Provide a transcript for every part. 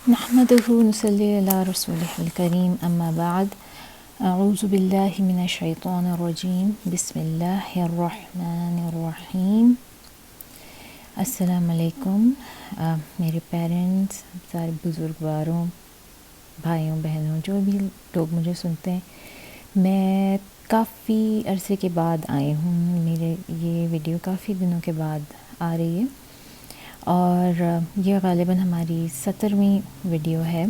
نحمده ونصلي على رسوله الكريم اما بعد اعوذ باللہ من الشیطان الرجیم بسم اللہ الرحمن الرحیم۔ السلام علیکم میرے پیرنٹس، سارے بزرگواروں، بھائیوں بہنوں، جو بھی لوگ مجھے سنتے ہیں۔ میں کافی عرصے کے بعد آئی ہوں، میرے یہ ویڈیو کافی دنوں کے بعد آ رہی ہے اور یہ غالباً ہماری 17ویں ویڈیو ہے۔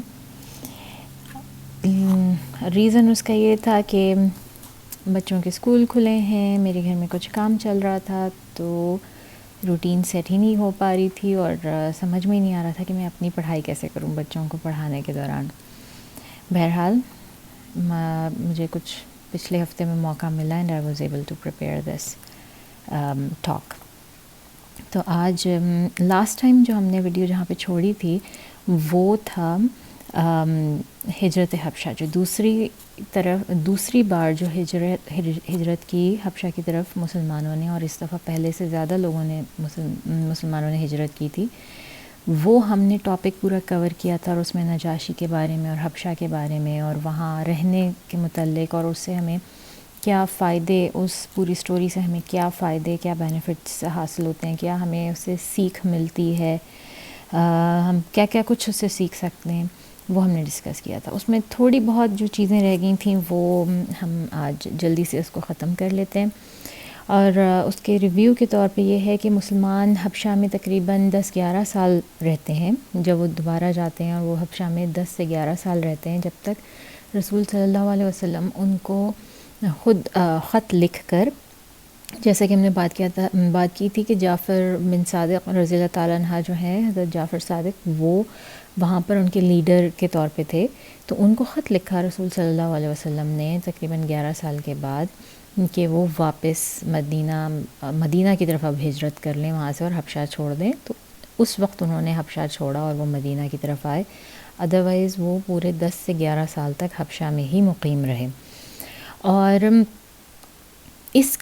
ریزن اس کا یہ تھا کہ بچوں کے اسکول کھلے ہیں، میرے گھر میں کچھ کام چل رہا تھا تو روٹین سیٹ ہی نہیں ہو پا رہی تھی اور سمجھ میں ہی نہیں آ رہا تھا کہ میں اپنی پڑھائی کیسے کروں بچوں کو پڑھانے کے دوران۔ بہرحال مجھے کچھ پچھلے ہفتے میں موقع ملا and I was able to prepare this talk. تو آج لاسٹ ٹائم جو ہم نے ویڈیو جہاں پہ چھوڑی تھی وہ تھا ہجرت حبشہ، جو دوسری بار جو ہجرت کی حبشہ کی طرف مسلمانوں نے، اور اس دفعہ پہلے سے زیادہ لوگوں نے مسلمانوں نے ہجرت کی تھی، وہ ہم نے ٹاپک پورا کور کیا تھا، اور اس میں نجاشی کے بارے میں اور حبشہ کے بارے میں اور وہاں رہنے کے متعلق اور اس سے ہمیں کیا فائدے، اس پوری سٹوری سے ہمیں کیا فائدے، کیا بینیفٹس حاصل ہوتے ہیں، کیا ہمیں اس سے سیکھ ملتی ہے، ہم کیا کیا کچھ اس سے سیکھ سکتے ہیں، وہ ہم نے ڈسکس کیا تھا۔ اس میں تھوڑی بہت جو چیزیں رہ گئی تھیں وہ ہم آج جلدی سے اس کو ختم کر لیتے ہیں۔ اور اس کے ریویو کے طور پہ یہ ہے کہ مسلمان حبشہ میں تقریباً 10-11 سال رہتے ہیں، جب وہ دوبارہ جاتے ہیں، اور وہ حبشہ میں 10 سے 11 سال رہتے ہیں، جب تک رسول صلی اللہ علیہ وسلم ان کو خود خط لکھ کر، جیسا کہ ہم نے بات کی تھی کہ جعفر بن صادق رضی اللہ تعالیٰ عنہ جو ہیں، حضرت جعفر صادق، وہ وہاں پر ان کے لیڈر کے طور پہ تھے، تو ان کو خط لکھا رسول صلی اللہ علیہ وسلم نے تقریباً 11 سال کے بعد کہ وہ واپس مدینہ کی طرف اب ہجرت کر لیں وہاں سے اور حبشہ چھوڑ دیں۔ تو اس وقت انہوں نے حبشہ چھوڑا اور وہ مدینہ کی طرف آئے، ادروائز وہ پورے 10 سے 11 سال تک حبشہ میں ہی مقیم رہے۔ اور اس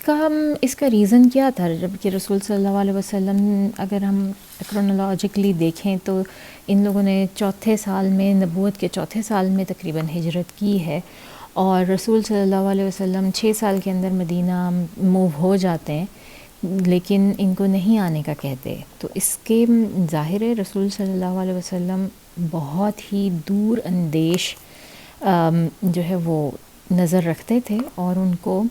کا ریزن کیا تھا؟ جب کہ رسول صلی اللہ علیہ وسلم، اگر ہم کرونالوجیکلی دیکھیں تو ان لوگوں نے چوتھے سال میں، نبوت کے چوتھے سال میں تقریباً ہجرت کی ہے، اور رسول صلی اللہ علیہ وسلم 6 سال کے اندر مدینہ موو ہو جاتے ہیں، لیکن ان کو نہیں آنے کا کہتے۔ تو اس کے ظاہر ہے رسول صلی اللہ علیہ وسلم بہت ہی دور اندیش جو ہے وہ نظر رکھتے تھے، اور ان کو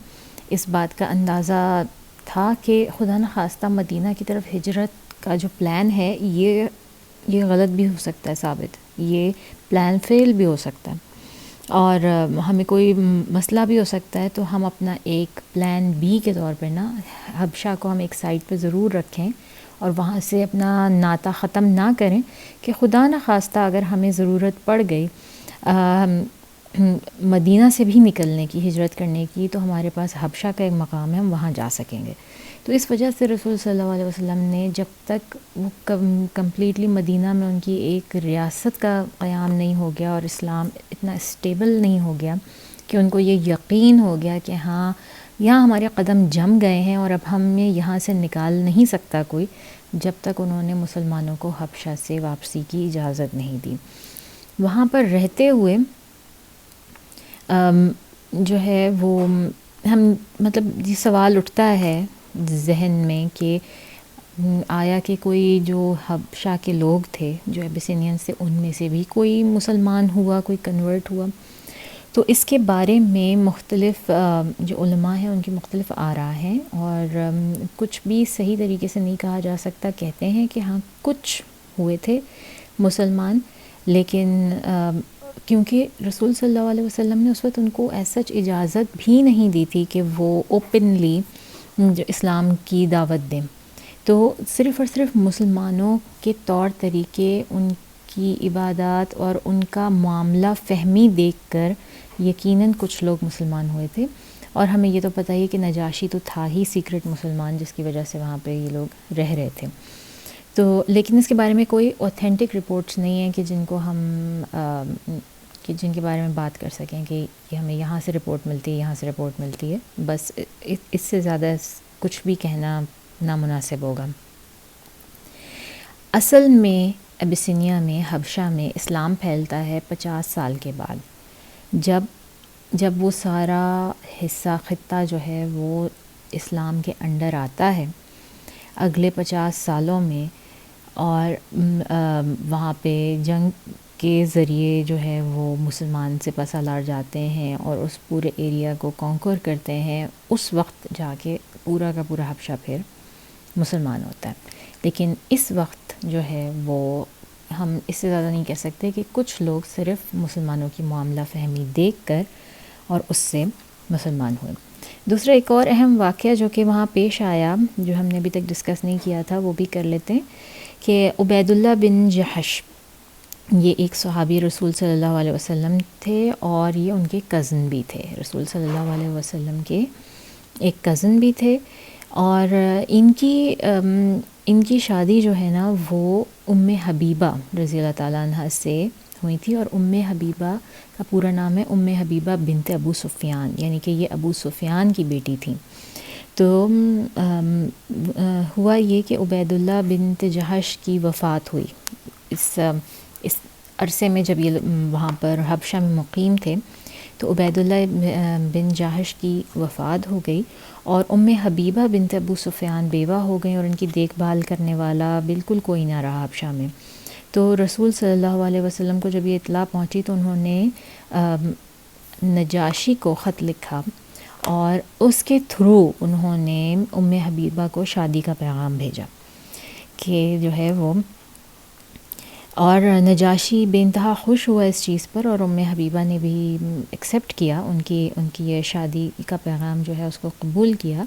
اس بات کا اندازہ تھا کہ خدا نخواستہ مدینہ کی طرف ہجرت کا جو پلان ہے یہ غلط بھی ہو سکتا ہے ثابت، یہ پلان فیل بھی ہو سکتا ہے، اور ہمیں کوئی مسئلہ بھی ہو سکتا ہے، تو ہم اپنا ایک پلان بی کے طور پر نا حبشہ کو ہم ایک سائٹ پہ ضرور رکھیں اور وہاں سے اپنا ناطہ ختم نہ کریں کہ خدا نخواستہ اگر ہمیں ضرورت پڑ گئی مدینہ سے بھی نکلنے کی، ہجرت کرنے کی، تو ہمارے پاس حبشہ کا ایک مقام ہے، ہم وہاں جا سکیں گے۔ تو اس وجہ سے رسول صلی اللہ علیہ وسلم نے جب تک وہ کمپلیٹلی مدینہ میں ان کی ایک ریاست کا قیام نہیں ہو گیا اور اسلام اتنا اسٹیبل نہیں ہو گیا کہ ان کو یہ یقین ہو گیا کہ ہاں یہاں ہمارے قدم جم گئے ہیں اور اب ہمیں یہاں سے نکال نہیں سکتا کوئی، جب تک انہوں نے مسلمانوں کو حبشہ سے واپسی کی اجازت نہیں دی۔ وہاں پر رہتے ہوئے جو ہے وہ ہم مطلب یہ سوال اٹھتا ہے ذہن میں کہ آیا کہ کوئی جو حبشہ کے لوگ تھے جو ایبیسینین سے، ان میں سے بھی کوئی مسلمان ہوا، کوئی کنورٹ ہوا؟ تو اس کے بارے میں مختلف جو علماء ہیں ان کی مختلف آراء ہیں، اور کچھ بھی صحیح طریقے سے نہیں کہا جا سکتا۔ کہتے ہیں کہ ہاں کچھ ہوئے تھے مسلمان، لیکن کیونکہ رسول صلی اللہ علیہ وسلم نے اس وقت ان کو ایز سچ اجازت بھی نہیں دی تھی کہ وہ اوپنلی جو اسلام کی دعوت دیں، تو صرف اور صرف مسلمانوں کے طور طریقے، ان کی عبادات اور ان کا معاملہ فہمی دیکھ کر یقیناً کچھ لوگ مسلمان ہوئے تھے، اور ہمیں یہ تو پتہ ہی ہے کہ نجاشی تو تھا ہی سیکرٹ مسلمان، جس کی وجہ سے وہاں پہ یہ لوگ رہ رہے تھے۔ تو لیکن اس کے بارے میں کوئی اوتھینٹک رپورٹس نہیں ہیں کہ جن کو ہم جن کے بارے میں بات کر سکیں کہ ہمیں یہاں سے رپورٹ ملتی ہے، یہاں سے رپورٹ ملتی ہے، بس اس سے زیادہ کچھ بھی کہنا نامناسب ہوگا۔ اصل میں ابسینیا میں حبشہ میں اسلام پھیلتا ہے 50 سال کے بعد، جب وہ سارا حصہ خطہ جو ہے وہ اسلام کے انڈر آتا ہے اگلے 50 سالوں میں، اور وہاں پہ جنگ کے ذریعے جو ہے وہ مسلمان سپہ سالار جاتے ہیں اور اس پورے ایریا کو کانکر کرتے ہیں، اس وقت جا کے پورا کا پورا حبشہ پھر مسلمان ہوتا ہے۔ لیکن اس وقت جو ہے وہ ہم اس سے زیادہ نہیں کہہ سکتے کہ کچھ لوگ صرف مسلمانوں کی معاملہ فہمی دیکھ کر اور اس سے مسلمان ہوئے۔ دوسرا ایک اور اہم واقعہ جو کہ وہاں پیش آیا، جو ہم نے ابھی تک ڈسکس نہیں کیا تھا، وہ بھی کر لیتے ہیں، کہ عبید اللہ بن جحش، یہ ایک صحابی رسول صلی اللہ علیہ وسلم تھے، اور یہ ان کے کزن بھی تھے، رسول صلی اللہ علیہ وسلم کے ایک کزن بھی تھے، اور ان کی شادی جو ہے نا وہ ام حبیبہ رضی اللہ تعالیٰ عنہ سے ہوئی تھی، اور ام حبیبہ کا پورا نام ہے ام حبیبہ بنت ابو سفیان، یعنی کہ یہ ابو سفیان کی بیٹی تھیں۔ تو ہوا یہ کہ عبید اللہ بنت جحش کی وفات ہوئی اس عرصے میں، جب یہ وہاں پر حبشہ میں مقیم تھے، تو عبید اللہ بن جحش کی وفات ہو گئی، اور ام حبیبہ بنت ابو سفیان بیوہ ہو گئیں، اور ان کی دیکھ بھال کرنے والا بالکل کوئی نہ رہا حبشہ میں۔ تو رسول صلی اللہ علیہ وسلم کو جب یہ اطلاع پہنچی تو انہوں نے نجاشی کو خط لکھا، اور اس کے تھرو انہوں نے ام حبیبہ کو شادی کا پیغام بھیجا کہ جو ہے وہ، اور نجاشی بے انتہا خوش ہوا اس چیز پر، اور ام حبیبہ نے بھی ایکسیپٹ کیا ان کی یہ شادی کا پیغام جو ہے اس کو قبول کیا۔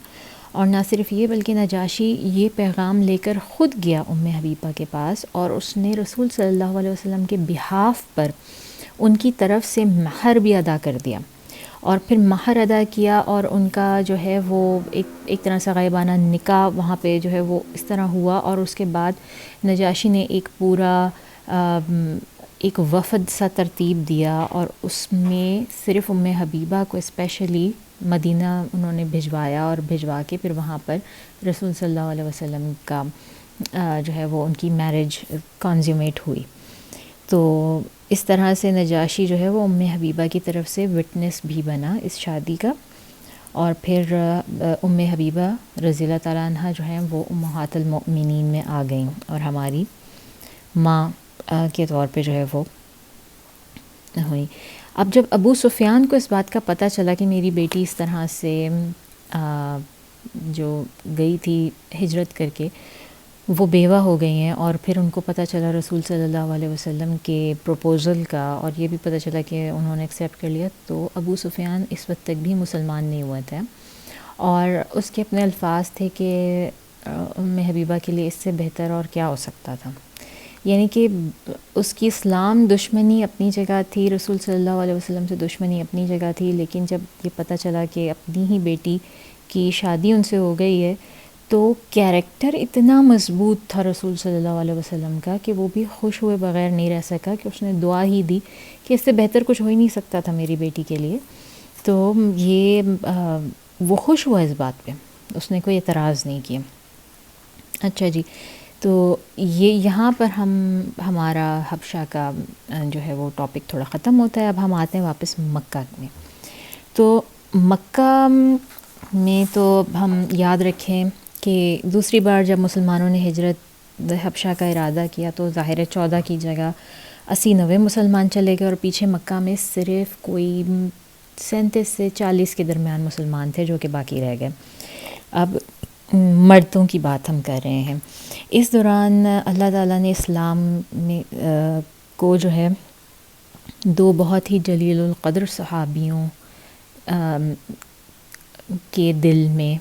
اور نہ صرف یہ بلکہ نجاشی یہ پیغام لے کر خود گیا ام حبیبہ کے پاس، اور اس نے رسول صلی اللہ علیہ وسلم کے بہاف پر ان کی طرف سے مہر بھی ادا کر دیا، اور پھر مہر ادا کیا، اور ان کا جو ہے وہ ایک طرح سے غائبانہ نکاح وہاں پہ جو ہے وہ اس طرح ہوا۔ اور اس کے بعد نجاشی نے ایک پورا ایک وفد سا ترتیب دیا، اور اس میں صرف ام حبیبہ کو اسپیشلی مدینہ انہوں نے بھجوایا، اور بھجوا کے پھر وہاں پر رسول صلی اللہ علیہ وسلم کا جو ہے وہ ان کی میرج کنزیومیٹ ہوئی۔ تو اس طرح سے نجاشی جو ہے وہ ام حبیبہ کی طرف سے وٹنس بھی بنا اس شادی کا، اور پھر ام حبیبہ رضی اللہ تعالیٰ عنہ جو ہیں وہ امہات المؤمنین میں آ گئیں، اور ہماری ماں کے طور پہ جو ہے وہ ہوئی۔ اب جب ابو سفیان کو اس بات کا پتہ چلا کہ میری بیٹی اس طرح سے جو گئی تھی ہجرت کر کے وہ بیوہ ہو گئی ہیں، اور پھر ان کو پتہ چلا رسول صلی اللہ علیہ وسلم کے پروپوزل کا، اور یہ بھی پتہ چلا کہ انہوں نے ایکسیپٹ کر لیا، تو ابو سفیان اس وقت تک بھی مسلمان نہیں ہوا تھا، اور اس کے اپنے الفاظ تھے کہ ام حبیبہ کے لیے اس سے بہتر اور کیا ہو سکتا تھا، یعنی کہ اس کی اسلام دشمنی اپنی جگہ تھی، رسول صلی اللہ علیہ وسلم سے دشمنی اپنی جگہ تھی، لیکن جب یہ پتہ چلا کہ اپنی ہی بیٹی کی شادی ان سے ہو گئی ہے، تو کیریکٹر اتنا مضبوط تھا رسول صلی اللہ علیہ وسلم کا کہ وہ بھی خوش ہوئے بغیر نہیں رہ سکا، کہ اس نے دعا ہی دی کہ اس سے بہتر کچھ ہو ہی نہیں سکتا تھا میری بیٹی کے لیے۔ تو یہ وہ خوش ہوا اس بات پہ، اس نے کوئی اعتراض نہیں کیا۔ اچھا جی، تو یہ یہاں پر ہمارا حبشہ کا جو ہے وہ ٹاپک تھوڑا ختم ہوتا ہے۔ اب ہم آتے ہیں واپس مکہ میں۔ تو مکہ میں تو ہم یاد رکھیں کہ دوسری بار جب مسلمانوں نے ہجرت حبشہ کا ارادہ کیا تو ظاہر 14 کی جگہ 80-90 مسلمان چلے گئے، اور پیچھے مکہ میں صرف کوئی 37 سے 40 کے درمیان مسلمان تھے جو کہ باقی رہ گئے۔ اب مردوں کی بات ہم کر رہے ہیں۔ اس دوران اللہ تعالیٰ نے اسلام میں کو جو ہے دو بہت ہی جلیل القدر صحابیوں کے دل میں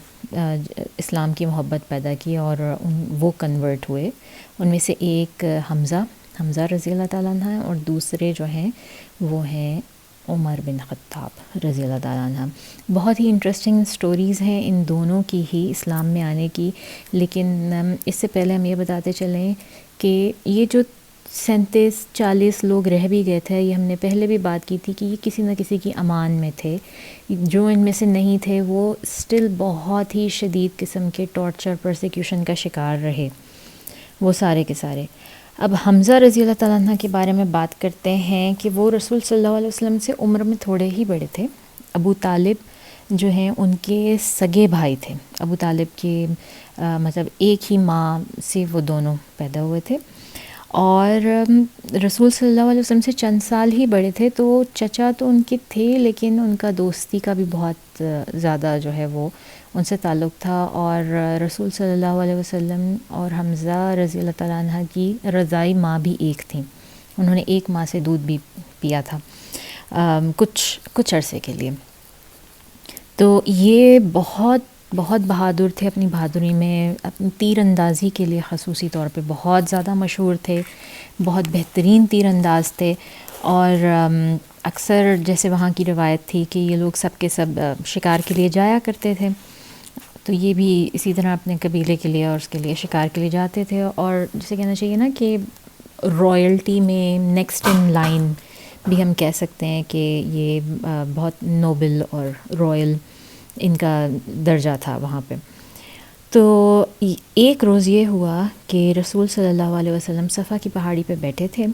اسلام کی محبت پیدا کی، اور وہ کنورٹ ہوئے۔ ان میں سے ایک حمزہ رضی اللہ تعالیٰ عنہ ہیں، اور دوسرے جو ہیں وہ ہیں عمر بن خطاب رضی اللہ تعالیٰ عنہ۔ بہت ہی انٹرسٹنگ سٹوریز ہیں ان دونوں کی ہی اسلام میں آنے کی، لیکن اس سے پہلے ہم یہ بتاتے چلیں کہ یہ جو 37-40 لوگ رہ بھی گئے تھے، یہ ہم نے پہلے بھی بات کی تھی کہ یہ کسی نہ کسی کی امان میں تھے۔ جو ان میں سے نہیں تھے وہ سٹل بہت ہی شدید قسم کے ٹارچر پرسیکیوشن کا شکار رہے، وہ سارے کے سارے۔ اب حمزہ رضی اللہ تعالیٰ عنہ کے بارے میں بات کرتے ہیں کہ وہ رسول صلی اللہ علیہ وسلم سے عمر میں تھوڑے ہی بڑے تھے. ابو طالب جو ہیں ان کے سگے بھائی تھے. ابو طالب کے مطلب ایک ہی ماں سے وہ دونوں پیدا ہوئے تھے، اور رسول صلی اللہ علیہ وسلم سے چند سال ہی بڑے تھے. تو چچا تو ان کے تھے، لیکن ان کا دوستی کا بھی بہت زیادہ جو ہے وہ ان سے تعلق تھا. اور رسول صلی اللہ علیہ وسلم اور حمزہ رضی اللہ تعالیٰ عنہ کی رضائی ماں بھی ایک تھیں. انہوں نے ایک ماں سے دودھ بھی پیا تھا کچھ عرصے کے لیے. تو یہ بہت بہت بہادر تھے. اپنی بہادری میں، اپنی تیر اندازی کے لیے خصوصی طور پہ بہت زیادہ مشہور تھے. بہت بہترین تیر انداز تھے. اور اکثر جیسے وہاں کی روایت تھی کہ یہ لوگ سب کے سب شکار کے لیے جایا کرتے تھے، تو یہ بھی اسی طرح اپنے قبیلے کے لیے اور اس کے لیے شکار کے لیے جاتے تھے. اور جسے کہنا چاہیے نا کہ رائلٹی میں نیکسٹ ان لائن بھی ہم کہہ سکتے ہیں کہ یہ بہت نوبل اور رائل ان کا درجہ تھا وہاں پہ. تو ایک روز یہ ہوا کہ رسول صلی اللہ علیہ وسلم صفا کی پہاڑی پہ بیٹھے تھے،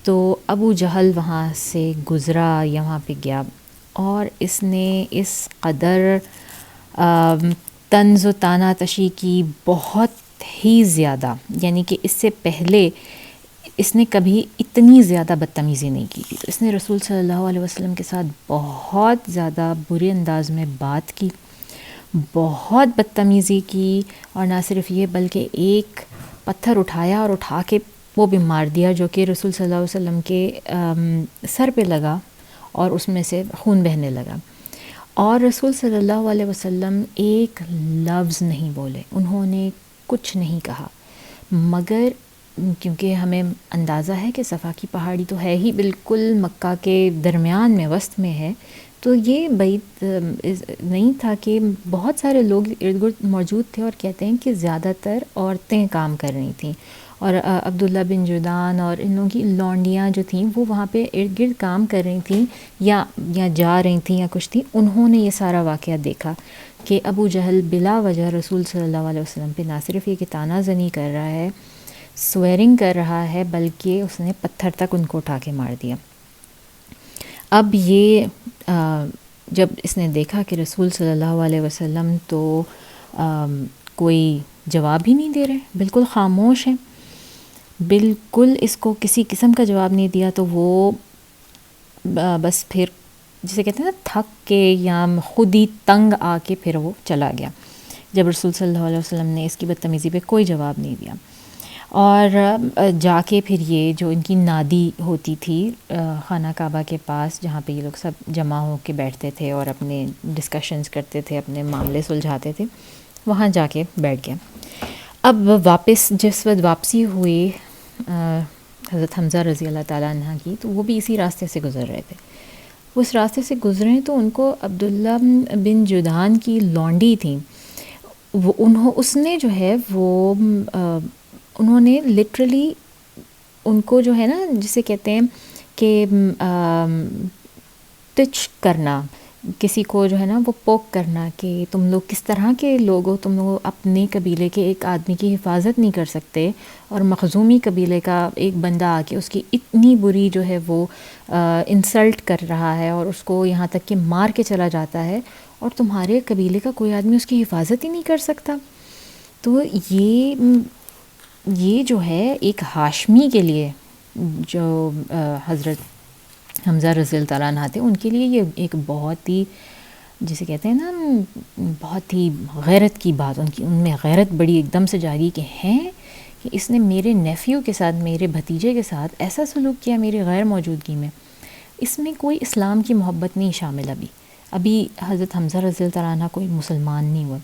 تو ابو جہل وہاں سے گزرا یا وہاں پہ گیا، اور اس نے اس قدر طنز و طعنہ تشی کی، بہت ہی زیادہ، یعنی کہ اس سے پہلے اس نے کبھی اتنی زیادہ بدتمیزی نہیں کی تھی. تو اس نے رسول صلی اللہ علیہ وسلم کے ساتھ بہت زیادہ برے انداز میں بات کی، بہت بدتمیزی کی. اور نہ صرف یہ بلکہ ایک پتھر اٹھایا اور اٹھا کے وہ بھی مار دیا، جو کہ رسول صلی اللہ علیہ وسلم کے سر پہ لگا اور اس میں سے خون بہنے لگا. اور رسول صلی اللہ علیہ وسلم ایک لفظ نہیں بولے، انہوں نے کچھ نہیں کہا، مگر کیونکہ ہمیں اندازہ ہے کہ صفا کی پہاڑی تو ہے ہی بالکل مکہ کے درمیان میں، وسط میں ہے، تو یہ بعید نہیں تھا کہ بہت سارے لوگ ارد گرد موجود تھے. اور کہتے ہیں کہ زیادہ تر عورتیں کام کر رہی تھیں، اور عبداللہ بن جدان اور ان لوگوں کی لونڈیاں جو تھیں وہ وہاں پہ ارد گرد کام کر رہی تھیں یا جا رہی تھیں یا کچھ تھیں. انہوں نے یہ سارا واقعہ دیکھا کہ ابو جہل بلا وجہ رسول صلی اللہ علیہ وسلم پہ نہ صرف یہ کہ طعنہ زنی کر رہا ہے، سویرنگ کر رہا ہے، بلکہ اس نے پتھر تک ان کو اٹھا کے مار دیا. اب یہ جب اس نے دیکھا کہ رسول صلی اللہ علیہ وسلم تو کوئی جواب ہی نہیں دے رہے، بالکل خاموش ہیں، بالکل اس کو کسی قسم کا جواب نہیں دیا، تو وہ بس پھر جسے کہتے ہیں نا تھک کے یا خود ہی تنگ آ کے پھر وہ چلا گیا، جب رسول صلی اللہ علیہ وسلم نے اس کی بدتمیزی پہ کوئی جواب نہیں دیا. اور جا کے پھر یہ جو ان کی نادی ہوتی تھی خانہ کعبہ کے پاس، جہاں پہ یہ لوگ سب جمع ہو کے بیٹھتے تھے اور اپنے ڈسکشنز کرتے تھے، اپنے معاملے سلجھاتے تھے، وہاں جا کے بیٹھ گیا. اب واپس جس وقت واپسی ہوئی حضرت حمزہ رضی اللہ تعالیٰ عنہ کی، تو وہ بھی اسی راستے سے گزر رہے تھے. وہ اس راستے سے گزرے تو ان کو عبداللہ بن جدان کی لونڈی تھیں، اس نے جو ہے وہ انہوں نے لٹرلی ان کو جو ہے نا جسے کہتے ہیں کہ ٹچ کرنا، کسی کو جو ہے نا وہ پوک کرنا کہ تم لوگ کس طرح کے لوگ ہو، تم لوگ اپنے قبیلے کے ایک آدمی کی حفاظت نہیں کر سکتے، اور مخزومی قبیلے کا ایک بندہ آ کے اس کی اتنی بری جو ہے وہ انسلٹ کر رہا ہے اور اس کو یہاں تک کہ مار کے چلا جاتا ہے، اور تمہارے قبیلے کا کوئی آدمی اس کی حفاظت ہی نہیں کر سکتا. تو یہ جو ہے ایک ہاشمی کے لیے، جو حضرت حمزہ رضی اللہ تعالیٰ عنہ تھے، ان کے لیے یہ ایک بہت ہی جسے کہتے ہیں نا بہت ہی غیرت کی بات، ان میں غیرت بڑی ایک دم سے جاگی کہ ہیں کہ اس نے میرے نیفیو کے ساتھ، میرے بھتیجے کے ساتھ ایسا سلوک کیا میری غیر موجودگی میں. اس میں کوئی اسلام کی محبت نہیں شامل. ابھی حضرت حمزہ رضی اللہ تعالیٰ عنہ کوئی مسلمان نہیں ہوا،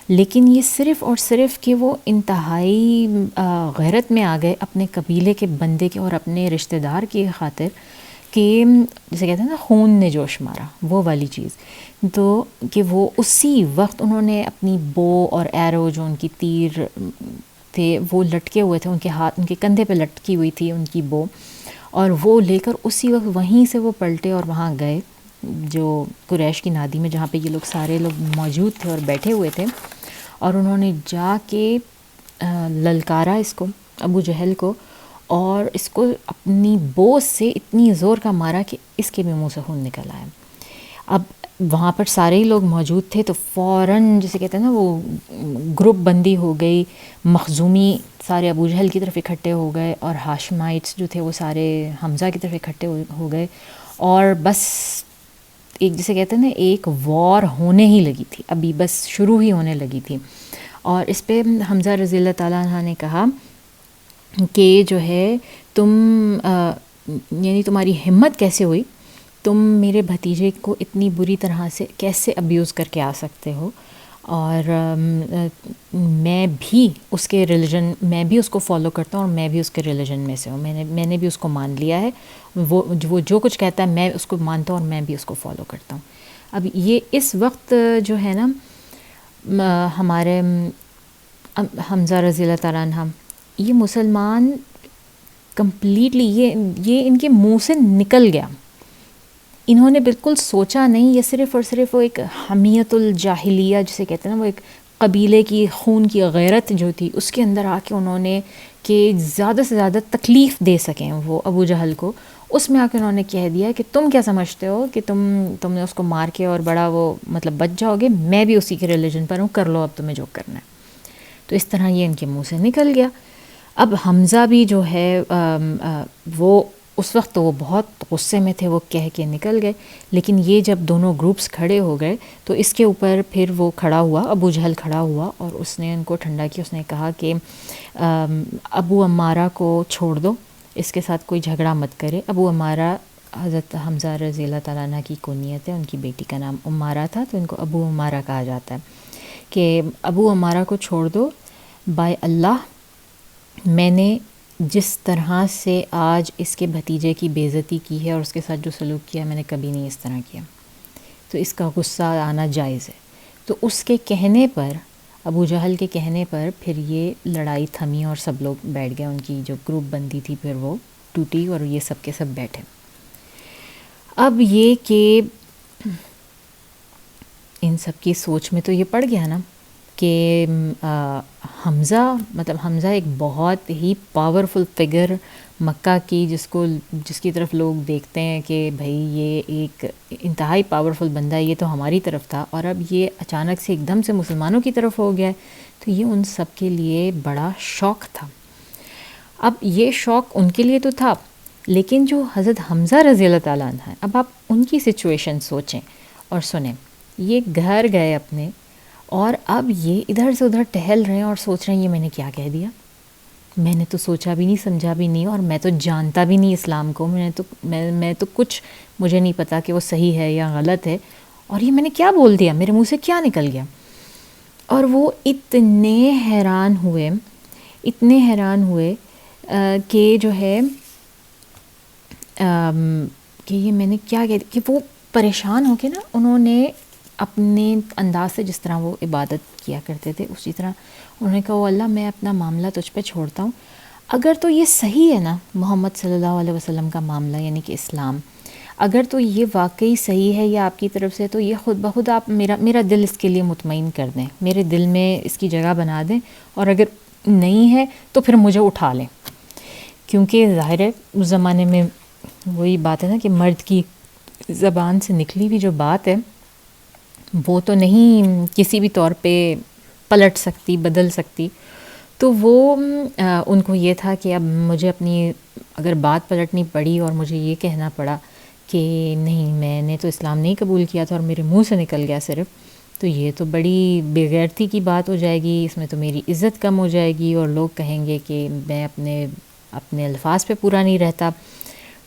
لیکن یہ صرف اور صرف کہ وہ انتہائی غیرت میں آ گئے اپنے قبیلے کے بندے کے اور اپنے رشتہ دار کی خاطر، کہ جسے کہتے ہیں نا خون نے جوش مارا، وہ والی چیز. تو کہ وہ اسی وقت انہوں نے اپنی بو اور ایرو جو ان کی تیر تھے وہ لٹکے ہوئے تھے ان کے ہاتھ، ان کے کندھے پہ لٹکی ہوئی تھی ان کی بو، اور وہ لے کر اسی وقت وہیں سے وہ پلٹے اور وہاں گئے جو قریش کی نادی میں، جہاں پہ یہ لوگ سارے لوگ موجود تھے اور بیٹھے ہوئے تھے، اور انہوں نے جا کے للکارا اس کو ابو جہل کو، اور اس کو اپنی بو سے اتنی زور کا مارا کہ اس کے بھی منہ سے خون نکل آیا۔ اب وہاں پر سارے ہی لوگ موجود تھے، تو فوراً جسے کہتے ہیں نا وہ گروپ بندی ہو گئی، مخزومی سارے ابو جہل کی طرف اکٹھے ہو گئے، اور ہاشمائٹس جو تھے وہ سارے حمزہ کی طرف اکٹھے ہو گئے، اور بس ایک جسے کہتے ہیں نا ایک وار ہونے ہی لگی تھی، ابھی بس شروع ہی ہونے لگی تھی۔ اور اس پہ حمزہ رضی اللہ تعالیٰ عنہ نے کہا کہ جو ہے تم یعنی تمہاری ہمت کیسے ہوئی، تم میرے بھتیجے کو اتنی بری طرح سے کیسے ابیوز کر کے آ سکتے ہو، اور میں بھی اس کے ریلیجن، میں بھی اس کو فالو کرتا ہوں، اور میں بھی اس کے ریلیجن میں سے ہوں، میں نے بھی اس کو مان لیا ہے، وہ جو کچھ کہتا ہے میں اس کو مانتا ہوں، اور میں بھی اس کو فالو کرتا ہوں۔ اب یہ اس وقت جو ہے نا ہمارے حمزہ رضی اللہ تعالیٰ عنہ، یہ مسلمان کمپلیٹلی یہ ان کے منہ سے نکل گیا، انہوں نے بالکل سوچا نہیں، یہ صرف اور صرف وہ ایک حمیت الجاہلیہ جسے کہتے ہیں نا، وہ ایک قبیلے کی خون کی غیرت جو تھی اس کے اندر آ کے انہوں نے کہ زیادہ سے زیادہ تکلیف دے سکیں وہ ابو جہل کو، اس میں آ کے انہوں نے کہہ دیا کہ تم کیا سمجھتے ہو کہ تم نے اس کو مار کے اور بڑا وہ مطلب بچ جاؤ گے، میں بھی اسی کے ریلیجن پر ہوں، کر لو اب تمہیں جو کرنا ہے۔ تو اس طرح یہ ان کے منہ سے نکل گیا۔ اب حمزہ بھی جو ہے وہ اس وقت تو وہ بہت غصے میں تھے، وہ کہہ کے نکل گئے، لیکن یہ جب دونوں گروپس کھڑے ہو گئے تو اس کے اوپر پھر وہ کھڑا ہوا، ابو جہل کھڑا ہوا، اور اس نے ان کو ٹھنڈا کیا، اس نے کہا کہ ابو عمارہ کو چھوڑ دو، اس کے ساتھ کوئی جھگڑا مت کرے۔ ابو عمارہ حضرت حمزہ رضی اللہ تعالیٰ عنہ کی کنیت ہے، ان کی بیٹی کا نام عمارہ تھا، تو ان کو ابو عمارہ کہا جاتا ہے، کہ ابو عمارہ کو چھوڑ دو، بائے اللہ میں نے جس طرح سے آج اس کے بھتیجے کی بے عزتی کی ہے اور اس کے ساتھ جو سلوک کیا میں نے کبھی نہیں اس طرح کیا، تو اس کا غصہ آنا جائز ہے۔ تو اس کے کہنے پر، ابو جہل کے کہنے پر پھر یہ لڑائی تھمی اور سب لوگ بیٹھ گئے، ان کی جو گروپ بندی تھی پھر وہ ٹوٹی اور یہ سب کے سب بیٹھے۔ اب یہ کہ ان سب کی سوچ میں تو یہ پڑ گیا نا کہ حمزہ ایک بہت ہی پاورفل فگر مکہ کی، جس کی طرف لوگ دیکھتے ہیں کہ بھائی یہ ایک انتہائی پاورفل بندہ ہے، یہ تو ہماری طرف تھا، اور اب یہ اچانک سے ایک دم سے مسلمانوں کی طرف ہو گیا ہے، تو یہ ان سب کے لیے بڑا شوق تھا۔ اب یہ شوق ان کے لیے تو تھا، لیکن جو حضرت حمزہ رضی اللہ تعالیٰ عنہ ہیں، اب آپ ان کی سچویشن سوچیں اور سنیں، یہ گھر گئے اپنے، اور اب یہ ادھر سے ادھر ٹہل رہے ہیں اور سوچ رہے ہیں یہ میں نے کیا کہہ دیا، میں نے تو سوچا بھی نہیں، سمجھا بھی نہیں، اور میں تو جانتا بھی نہیں اسلام کو، میں تو کچھ مجھے نہیں پتا کہ وہ صحیح ہے یا غلط ہے، اور یہ میں نے کیا بول دیا، میرے منہ سے کیا نکل گیا۔ اور وہ اتنے حیران ہوئے کہ جو ہے کہ یہ میں نے کیا کہہ دیا، کہ وہ پریشان ہو کے نا انہوں نے اپنے انداز سے جس طرح وہ عبادت کیا کرتے تھے اسی طرح انہوں نے کہا، او اللہ میں اپنا معاملہ تجھ پہ چھوڑتا ہوں، اگر تو یہ صحیح ہے نا محمد صلی اللہ علیہ وسلم کا معاملہ یعنی کہ اسلام، اگر تو یہ واقعی صحیح ہے یا آپ کی طرف سے، تو یہ خود بخود آپ میرا دل اس کے لیے مطمئن کر دیں، میرے دل میں اس کی جگہ بنا دیں، اور اگر نہیں ہے تو پھر مجھے اٹھا لیں، کیونکہ ظاہر ہے اس زمانے میں وہی بات ہے نا کہ مرد کی زبان سے نکلی ہوئی جو بات ہے وہ تو نہیں کسی بھی طور پہ پلٹ سکتی، بدل سکتی، تو وہ ان کو یہ تھا کہ اب مجھے اپنی اگر بات پلٹنی پڑی اور مجھے یہ کہنا پڑا کہ نہیں میں نے تو اسلام نہیں قبول کیا تھا اور میرے منہ سے نکل گیا صرف، تو یہ تو بڑی بے غیرتی کی بات ہو جائے گی، اس میں تو میری عزت کم ہو جائے گی اور لوگ کہیں گے کہ میں اپنے الفاظ پہ پورا نہیں رہتا۔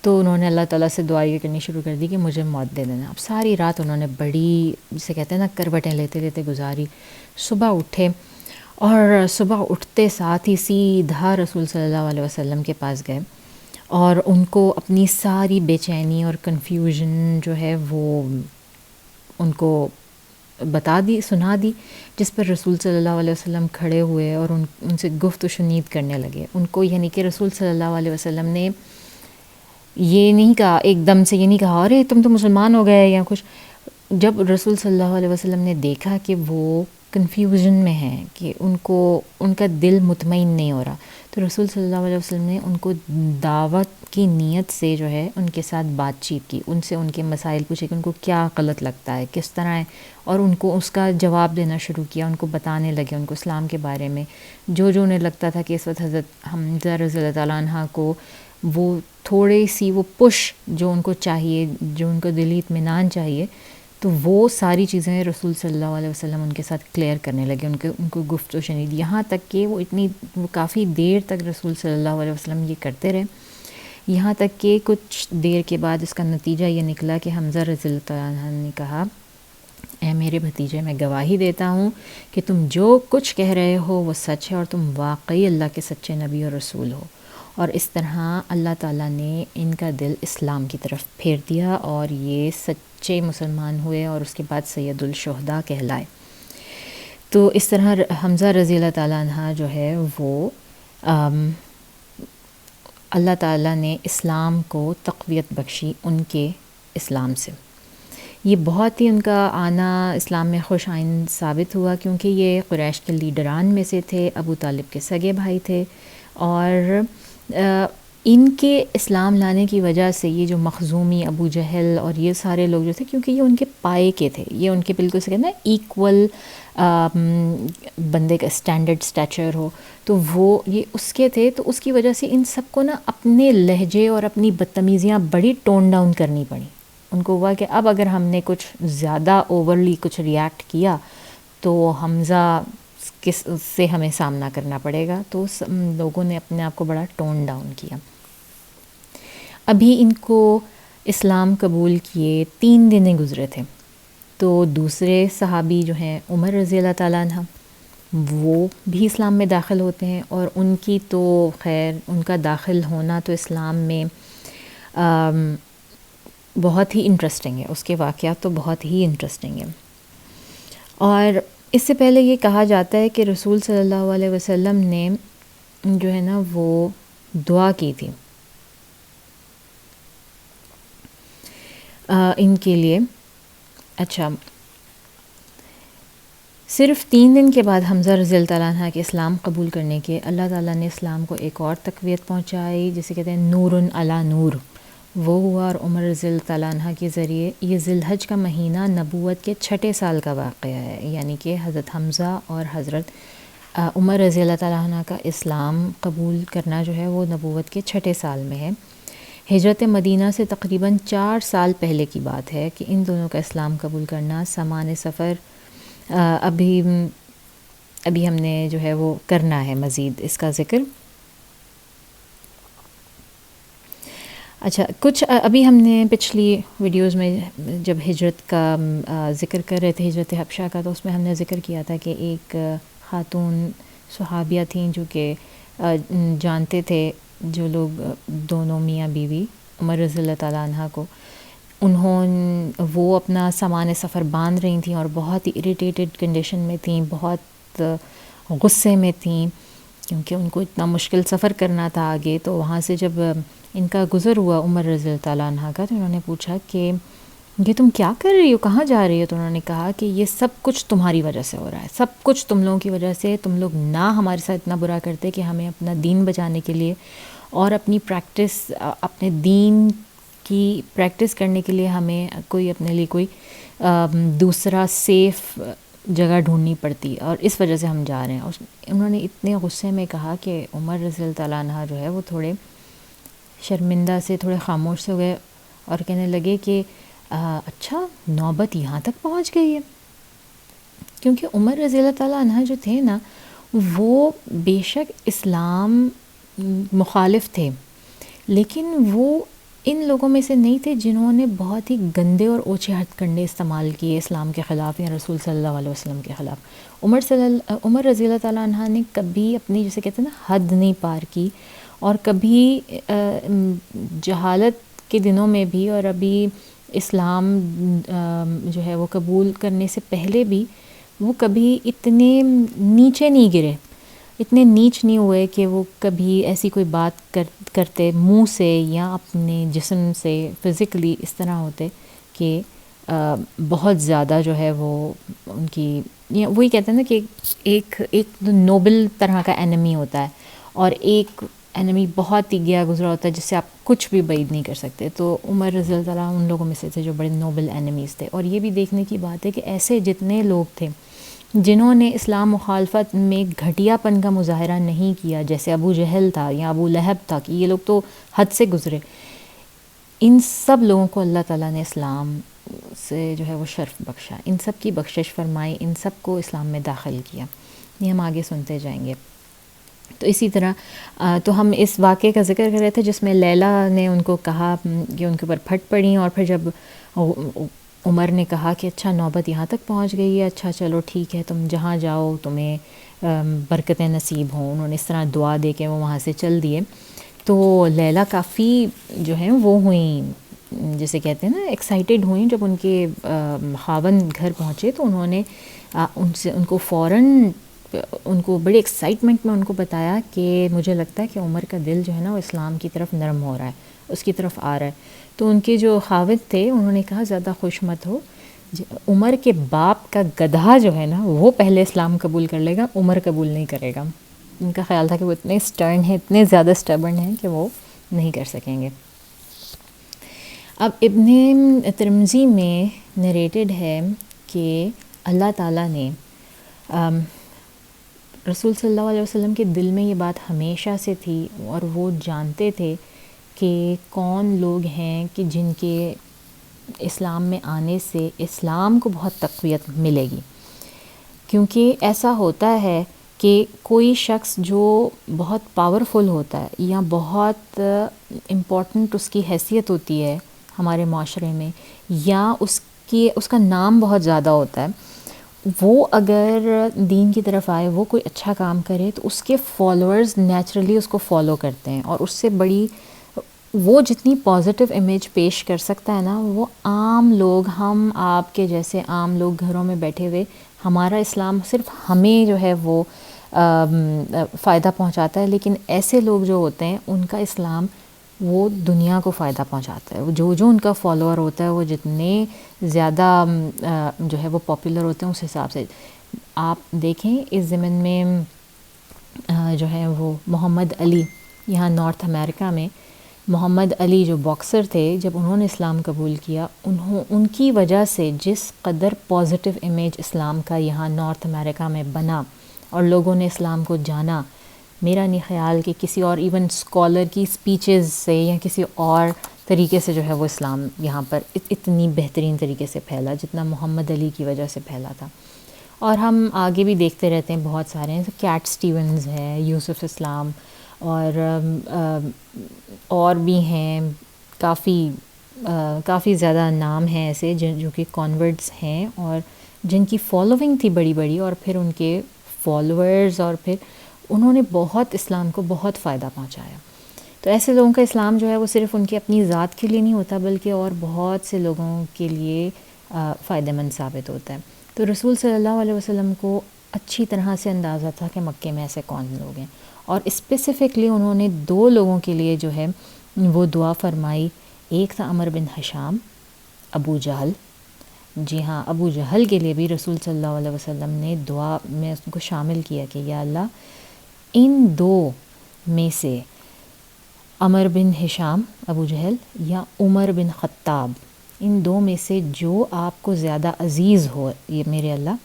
تو انہوں نے اللہ تعالیٰ سے دعا یہ کرنی شروع کر دی کہ مجھے موت دے دینا۔ اب ساری رات انہوں نے بڑی جسے کہتے ہیں نا کروٹیں لیتے لیتے گزاری، صبح اٹھے اور صبح اٹھتے ساتھ ہی سیدھا رسول صلی اللہ علیہ وسلم کے پاس گئے اور ان کو اپنی ساری بے چینی اور کنفیوژن جو ہے وہ ان کو سنا دی، جس پر رسول صلی اللہ علیہ وسلم کھڑے ہوئے اور ان سے گفت و شنید کرنے لگے ان کو، یعنی کہ رسول صلی اللہ علیہ وسلم نے یہ نہیں کہا ایک دم سے، یہ نہیں کہا ارے تم تو مسلمان ہو گئے یا کچھ۔ جب رسول صلی اللہ علیہ وسلم نے دیکھا کہ وہ کنفیوژن میں ہیں، کہ ان کا دل مطمئن نہیں ہو رہا، تو رسول صلی اللہ علیہ وسلم نے ان کو دعوت کی نیت سے جو ہے ان کے ساتھ بات چیت کی، ان سے ان کے مسائل پوچھے کہ ان کو کیا غلط لگتا ہے، کس طرح ہے، اور ان کو اس کا جواب دینا شروع کیا، ان کو بتانے لگے ان کو اسلام کے بارے میں، جو انہیں لگتا تھا کہ اس وقت حضرت حمزہ رضی اللہ تعالیٰ عنہ کو وہ تھوڑی سی وہ پش جو ان کو چاہیے، جو ان کو دلی اطمینان چاہیے، تو وہ ساری چیزیں رسول صلی اللہ علیہ وسلم ان کے ساتھ کلیئر کرنے لگے، ان کو گفت و شنید، یہاں تک کہ وہ کافی دیر تک رسول صلی اللہ علیہ وسلم یہ کرتے رہے، یہاں تک کہ کچھ دیر کے بعد اس کا نتیجہ یہ نکلا کہ حمزہ رضی اللہ عنہ نے کہا، اے میرے بھتیجے، میں گواہی دیتا ہوں کہ تم جو کچھ کہہ رہے ہو وہ سچ ہے، اور تم واقعی اللہ کے سچے نبی اور رسول ہو. اور اس طرح اللہ تعالیٰ نے ان کا دل اسلام کی طرف پھیر دیا اور یہ سچے مسلمان ہوئے اور اس کے بعد سید الشہداء کہلائے. تو اس طرح حمزہ رضی اللہ تعالیٰ عنہ جو ہے وہ اللہ تعالیٰ نے اسلام کو تقویت بخشی ان کے اسلام سے. یہ بہت ہی ان کا آنا اسلام میں خوش آئند ثابت ہوا، کیونکہ یہ قریش کے لیڈران میں سے تھے، ابو طالب کے سگے بھائی تھے، اور ان کے اسلام لانے کی وجہ سے یہ جو مخزومی، ابو جہل اور یہ سارے لوگ جو تھے، کیونکہ یہ ان کے پائے کے تھے، یہ ان کے بالکل سے کہتے ہیں ایکول بندے کا اسٹینڈرڈ اسٹیچر ہو، تو وہ یہ اس کے تھے، تو اس کی وجہ سے ان سب کو نا اپنے لہجے اور اپنی بدتمیزیاں بڑی ٹون ڈاؤن کرنی پڑیں. ان کو ہوا کہ اب اگر ہم نے کچھ زیادہ اوورلی کچھ ریاکٹ کیا تو حمزہ کس سے ہمیں سامنا کرنا پڑے گا، تو لوگوں نے اپنے آپ کو بڑا ٹون ڈاؤن کیا. ابھی ان کو اسلام قبول کیے 3 دن گزرے تھے، تو دوسرے صحابی جو ہیں عمر رضی اللہ تعالیٰ عنہ، وہ بھی اسلام میں داخل ہوتے ہیں، اور ان کی تو خیر ان کا داخل ہونا تو اسلام میں بہت ہی انٹرسٹنگ ہے، اس کے واقعات تو بہت ہی انٹرسٹنگ ہیں. اور اس سے پہلے یہ کہا جاتا ہے کہ رسول صلی اللہ علیہ وسلم نے جو ہے نا وہ دعا کی تھی ان کے لیے. اچھا، صرف 3 دن کے بعد حمزہ رضی اللہ تعالیٰ عنہ کے اسلام قبول کرنے کے اللہ تعالیٰ نے اسلام کو ایک اور تقویت پہنچائی، جسے کہتے ہیں نور علی نور، وہ ہوا. اور عمر رضی اللہ تعالیٰ عنہ کے ذریعے یہ ذی الحج کا مہینہ نبوت کے 6 سال کا واقعہ ہے، یعنی کہ حضرت حمزہ اور حضرت عمر رضی اللہ تعالیٰ عنہ کا اسلام قبول کرنا جو ہے وہ نبوت کے 6 سال میں ہے. ہجرت مدینہ سے تقریباً 4 سال پہلے کی بات ہے کہ ان دونوں کا اسلام قبول کرنا. سامان سفر ابھی ہم نے جو ہے وہ کرنا ہے مزید اس کا ذکر. اچھا، کچھ ابھی ہم نے پچھلی ویڈیوز میں جب ہجرت کا ذکر کر رہے تھے، ہجرت حبشہ کا، تو اس میں ہم نے ذکر کیا تھا کہ ایک خاتون صحابیہ تھیں جو کہ جانتے تھے، جو لوگ دونوں میاں بیوی عمر رضی اللہ تعالیٰ عنہ کو، وہ اپنا سامان سفر باندھ رہی تھیں اور بہت ہی اریٹیٹڈ کنڈیشن میں تھیں، بہت غصے میں تھیں، کیونکہ ان کو اتنا مشکل سفر کرنا تھا آگے. تو وہاں سے جب ان کا گزر ہوا عمر رضی اللہ تعالیٰ عنہ کا، تو انہوں نے پوچھا کہ یہ تم کیا کر رہی ہو، کہاں جا رہی ہو؟ تو انہوں نے کہا کہ یہ سب کچھ تمہاری وجہ سے ہو رہا ہے، سب کچھ تم لوگوں کی وجہ سے. تم لوگ نہ ہمارے ساتھ اتنا برا کرتے کہ ہمیں اپنا دین بچانے کے لیے اور اپنی پریکٹس، اپنے دین کی پریکٹس کرنے کے لیے ہمیں اپنے لیے کوئی دوسرا سیف جگہ ڈھونڈنی پڑتی، اور اس وجہ سے ہم جا رہے ہیں. انہوں نے اتنے غصے میں کہا کہ عمر رضی اللہ تعالیٰ عنہ جو ہے وہ تھوڑے شرمندہ سے، تھوڑے خاموش سے ہوئے اور کہنے لگے کہ اچھا نوبت یہاں تک پہنچ گئی ہے. کیونکہ عمر رضی اللہ تعالیٰ عنہ جو تھے نا، وہ بے شک اسلام مخالف تھے، لیکن وہ ان لوگوں میں سے نہیں تھے جنہوں نے بہت ہی گندے اور اوچھے ہتھ کنڈے استعمال کیے اسلام کے خلاف یا رسول صلی اللہ علیہ وسلم کے خلاف. عمر رضی اللہ تعالیٰ عنہ نے کبھی اپنی، جسے کہتے ہیں نا، حد نہیں پار کی، اور کبھی جہالت کے دنوں میں بھی اور ابھی اسلام جو ہے وہ قبول کرنے سے پہلے بھی وہ کبھی اتنے نیچے نہیں گرے، اتنے نیچ نہیں ہوئے کہ وہ کبھی ایسی کوئی بات کرتے منہ سے یا اپنے جسم سے فزیکلی اس طرح ہوتے کہ بہت زیادہ جو ہے وہ ان کی، وہی کہتے ہیں نا کہ ایک نوبل طرح کا اینمی ہوتا ہے، اور ایک انمی بہت ہی گیا گزرا ہوتا ہے جس سے آپ کچھ بھی بعید نہیں کر سکتے. تو عمر رضی اللہ تعالیٰ ان لوگوں میں سے تھے جو بڑے نوبل اینیمیز تھے. اور یہ بھی دیکھنے کی بات ہے کہ ایسے جتنے لوگ تھے جنہوں نے اسلام مخالفت میں گھٹیا پن کا مظاہرہ نہیں کیا، جیسے ابو جہل تھا یا ابو لہب تھا، کہ یہ لوگ تو حد سے گزرے، ان سب لوگوں کو اللہ تعالیٰ نے اسلام سے جو ہے وہ شرف بخشا، ان سب کی بخشش فرمائی، ان سب کو اسلام میں داخل کیا. یہ ہم آگے سنتے جائیں گے. تو اسی طرح تو ہم اس واقعے کا ذکر کر رہے تھے جس میں لیلا نے ان کو کہا کہ ان کے اوپر پھٹ پڑیں، اور پھر جب عمر نے کہا کہ اچھا نوبت یہاں تک پہنچ گئی ہے، اچھا چلو ٹھیک ہے، تم جہاں جاؤ تمہیں برکتیں نصیب ہوں. انہوں نے اس طرح دعا دے کے وہ وہاں سے چل دیے. تو لیلا کافی جو ہیں وہ ہوئیں، جسے کہتے ہیں نا ایکسائٹیڈ ہوئیں. جب ان کے خاوند گھر پہنچے تو انہوں نے ان کو فوراً ان کو بڑی ایکسائٹمنٹ میں ان کو بتایا کہ مجھے لگتا ہے کہ عمر کا دل جو ہے نا وہ اسلام کی طرف نرم ہو رہا ہے، اس کی طرف آ رہا ہے. تو ان کے جو خاوند تھے انہوں نے کہا زیادہ خوش مت ہو، عمر کے باپ کا گدھا جو ہے نا وہ پہلے اسلام قبول کر لے گا، عمر قبول نہیں کرے گا. ان کا خیال تھا کہ وہ اتنے سٹرن ہیں، اتنے زیادہ سٹبرن ہیں کہ وہ نہیں کر سکیں گے. اب ابن ترمذی میں نریٹڈ ہے کہ اللہ تعالیٰ نے رسول صلی اللہ علیہ وسلم کے دل میں یہ بات ہمیشہ سے تھی، اور وہ جانتے تھے کہ کون لوگ ہیں کہ جن کے اسلام میں آنے سے اسلام کو بہت تقویت ملے گی. کیونکہ ایسا ہوتا ہے کہ کوئی شخص جو بہت پاورفل ہوتا ہے یا بہت امپورٹنٹ اس کی حیثیت ہوتی ہے ہمارے معاشرے میں، یا اس کا نام بہت زیادہ ہوتا ہے، وہ اگر دین کی طرف آئے، وہ کوئی اچھا کام کرے تو اس کے فالوورز نیچرلی اس کو فالو کرتے ہیں. اور اس سے بڑی وہ جتنی پازیٹیو امیج پیش کر سکتا ہے نا، وہ عام لوگ، ہم آپ کے جیسے عام لوگ گھروں میں بیٹھے ہوئے، ہمارا اسلام صرف ہمیں جو ہے وہ فائدہ پہنچاتا ہے، لیکن ایسے لوگ جو ہوتے ہیں ان کا اسلام وہ دنیا کو فائدہ پہنچاتا ہے. جو ان کا فالوور ہوتا ہے وہ جتنے زیادہ جو ہے وہ پاپولر ہوتے ہیں، اس حساب سے آپ دیکھیں اس ضمن میں جو ہے وہ محمد علی، یہاں نارتھ امریکہ میں محمد علی جو باکسر تھے، جب انہوں نے اسلام قبول کیا، ان کی وجہ سے جس قدر پازیٹیو امیج اسلام کا یہاں نارتھ امریکہ میں بنا اور لوگوں نے اسلام کو جانا، میرا نہیں خیال کہ کسی اور ایون اسکالر کی اسپیچز سے یا کسی اور طریقے سے جو ہے وہ اسلام یہاں پر اتنی بہترین طریقے سے پھیلا جتنا محمد علی کی وجہ سے پھیلا تھا. اور ہم آگے بھی دیکھتے رہتے ہیں، بہت سارے ہیں، کیٹ سٹیونز ہیں، یوسف اسلام، اور بھی ہیں کافی زیادہ نام ہیں ایسے جو کہ کانورٹس ہیں اور جن کی فالوونگ تھی بڑی بڑی، اور پھر ان کے فالوورز، اور پھر انہوں نے بہت اسلام کو بہت فائدہ پہنچایا. تو ایسے لوگوں کا اسلام جو ہے وہ صرف ان کی اپنی ذات کے لیے نہیں ہوتا، بلکہ اور بہت سے لوگوں کے لیے فائدہ مند ثابت ہوتا ہے. تو رسول صلی اللہ علیہ وسلم کو اچھی طرح سے اندازہ تھا کہ مکے میں ایسے کون لوگ ہیں، اور اسپیسیفکلی انہوں نے 2 لوگوں کے لیے جو ہے وہ دعا فرمائی. ایک تھا عمر بن حشام، ابو جہل. جی ہاں، ابو جہل کے لیے بھی رسول صلی اللہ علیہ وسلم نے دعا میں اس کو شامل کیا کہ یا اللہ، ان 2 میں سے عمر بن حشام ابو جہل یا عمر بن خطاب، ان 2 میں سے جو آپ کو زیادہ عزیز ہو، یہ میرے اللہ،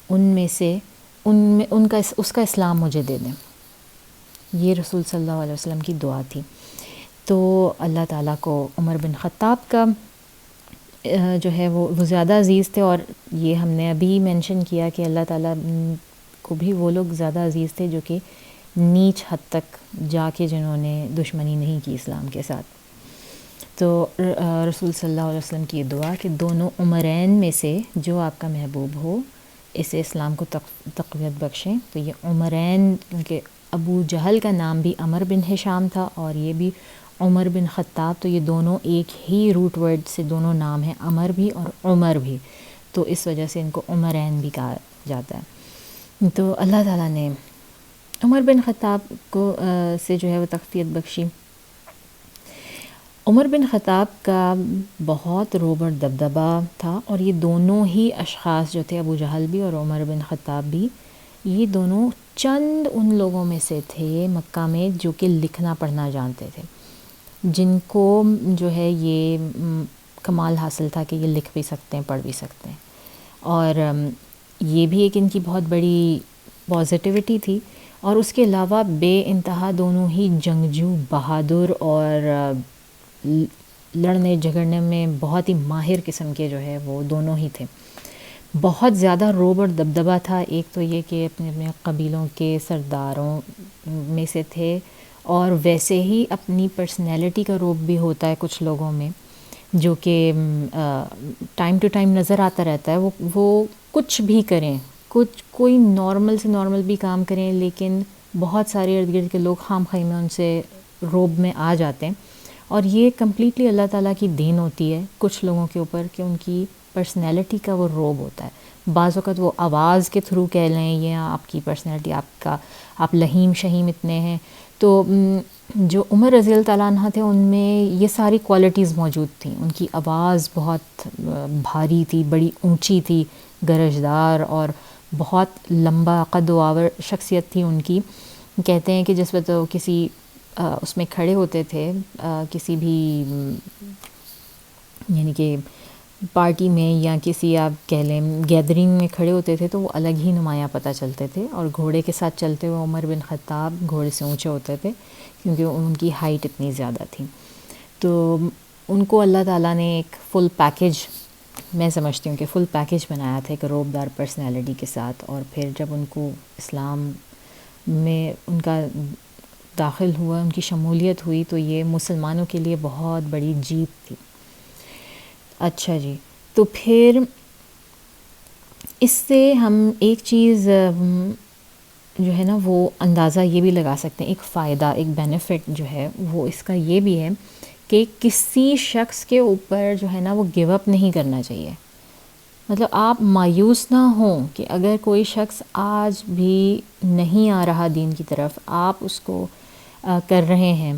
ان میں سے اس کا اسلام مجھے دے دیں. یہ رسول صلی اللہ علیہ وسلم کی دعا تھی. تو اللہ تعالیٰ کو عمر بن خطاب کا جو ہے وہ زیادہ عزیز تھے، اور یہ ہم نے ابھی مینشن کیا کہ اللہ تعالیٰ کو بھی وہ لوگ زیادہ عزیز تھے جو کہ نیچ حد تک جا کے جنہوں نے دشمنی نہیں کی اسلام کے ساتھ. تو رسول صلی اللہ علیہ وسلم کی یہ دعا کہ دونوں عمرین میں سے جو آپ کا محبوب ہو اسے اسلام کو تقویت بخشیں. تو یہ عمرین، کیونکہ ابو جہل کا نام بھی عمر بن حشام تھا اور یہ بھی عمر بن خطاب، تو یہ دونوں ایک ہی روٹ ورڈ سے دونوں نام ہیں، عمر بھی اور عمر بھی، تو اس وجہ سے ان کو عمرین بھی کہا جاتا ہے. تو اللہ تعالیٰ نے عمر بن خطاب کو سے جو ہے وہ تقویت بخشی. عمر بن خطاب کا بہت روب اور دبدبہ تھا، اور یہ دونوں ہی اشخاص جو تھے، ابو جہل بھی اور عمر بن خطاب بھی، یہ دونوں چند ان لوگوں میں سے تھے مکہ میں جو کہ لکھنا پڑھنا جانتے تھے، جن کو جو ہے یہ کمال حاصل تھا کہ یہ لکھ بھی سکتے ہیں، پڑھ بھی سکتے ہیں. اور یہ بھی ایک ان کی بہت بڑی پازیٹیوٹی تھی. اور اس کے علاوہ بے انتہا دونوں ہی جنگجو، بہادر اور لڑنے جھگڑنے میں بہت ہی ماہر قسم کے جو ہے وہ دونوں ہی تھے. بہت زیادہ روب اور دبدبہ تھا. ایک تو یہ کہ اپنے اپنے قبیلوں کے سرداروں میں سے تھے، اور ویسے ہی اپنی پرسنالٹی کا روب بھی ہوتا ہے کچھ لوگوں میں، جو کہ ٹائم ٹو ٹائم نظر آتا رہتا ہے. وہ کچھ بھی کریں، کوئی نارمل سے نارمل بھی کام کریں، لیکن بہت سارے ارد گرد کے لوگ خام خواہ میں ان سے روب میں آ جاتے ہیں. اور یہ کمپلیٹلی اللہ تعالیٰ کی دین ہوتی ہے کچھ لوگوں کے اوپر کہ ان کی پرسنالٹی کا وہ روب ہوتا ہے. بعض اوقات وہ آواز کے تھرو کہہ لیں، یہ آپ کی پرسنالٹی، آپ لہیم شہیم اتنے ہیں. تو جو عمر رضی اللہ تعالیٰ عنہ تھے ان میں یہ ساری کوالٹیز موجود تھیں. ان کی آواز بہت بھاری تھی، بڑی اونچی تھی، گرجدار، اور بہت لمبا قد و آور شخصیت تھی ان کی. کہتے ہیں کہ جس وقت وہ کسی اس میں کھڑے ہوتے تھے، کسی بھی یعنی کہ پارٹی میں یا کسی آپ کہہ لیں گیدرنگ میں کھڑے ہوتے تھے، تو وہ الگ ہی نمایاں پتہ چلتے تھے. اور گھوڑے کے ساتھ چلتے ہوئے عمر بن خطاب گھوڑے سے اونچے ہوتے تھے کیونکہ ان کی ہائٹ اتنی زیادہ تھی. تو ان کو اللہ تعالیٰ نے ایک فل پیکیج، میں سمجھتی ہوں کہ فل پیکیج بنایا تھا ایک روبدار پرسنالٹی کے ساتھ. اور پھر جب ان کو اسلام میں ان کا داخل ہوا، ان کی شمولیت ہوئی، تو یہ مسلمانوں کے لیے بہت بڑی جیت تھی. اچھا جی، تو پھر اس سے ہم ایک چیز جو ہے نا وہ اندازہ یہ بھی لگا سکتے ہیں، ایک فائدہ، ایک بینیفٹ جو ہے وہ اس کا یہ بھی ہے کہ کسی شخص کے اوپر جو ہے نا وہ گیو اپ نہیں کرنا چاہیے. مطلب آپ مایوس نہ ہوں کہ اگر کوئی شخص آج بھی نہیں آ رہا دین کی طرف، آپ اس کو کر رہے ہیں،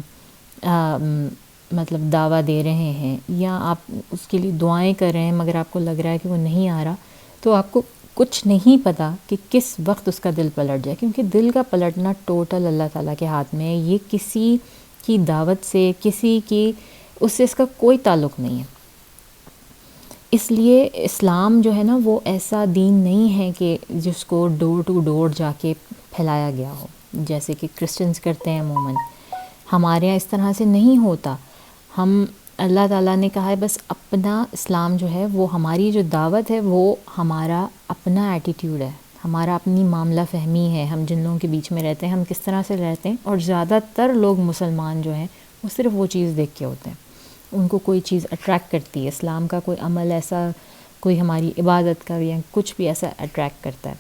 مطلب دعویٰ دے رہے ہیں، یا آپ اس کے لیے دعائیں کر رہے ہیں، مگر آپ کو لگ رہا ہے کہ وہ نہیں آ رہا، تو آپ کو کچھ نہیں پتہ کہ کس وقت اس کا دل پلٹ جائے. کیونکہ دل کا پلٹنا ٹوٹل اللہ تعالیٰ کے ہاتھ میں ہے. یہ کسی کی دعوت سے، کسی کی اس سے اس کا کوئی تعلق نہیں ہے. اس لیے اسلام جو ہے نا وہ ایسا دین نہیں ہے کہ جس کو ڈور ٹو ڈور جا کے پھیلایا گیا ہو جیسے کہ کرسچنز کرتے ہیں عموماً. ہمارے یہاں اس طرح سے نہیں ہوتا. ہم اللہ تعالیٰ نے کہا ہے بس اپنا اسلام جو ہے وہ، ہماری جو دعوت ہے وہ ہمارا اپنا ایٹیٹیوڈ ہے، ہمارا اپنی معاملہ فہمی ہے. ہم جن لوگوں کے بیچ میں رہتے ہیں ہم کس طرح سے رہتے ہیں. اور زیادہ تر لوگ مسلمان جو ہیں وہ صرف وہ چیز دیکھ کے ہوتے ہیں. ان کو کوئی چیز اٹریکٹ کرتی ہے، اسلام کا کوئی عمل ایسا، کوئی ہماری عبادت کا یا کچھ بھی ایسا اٹریکٹ کرتا ہے.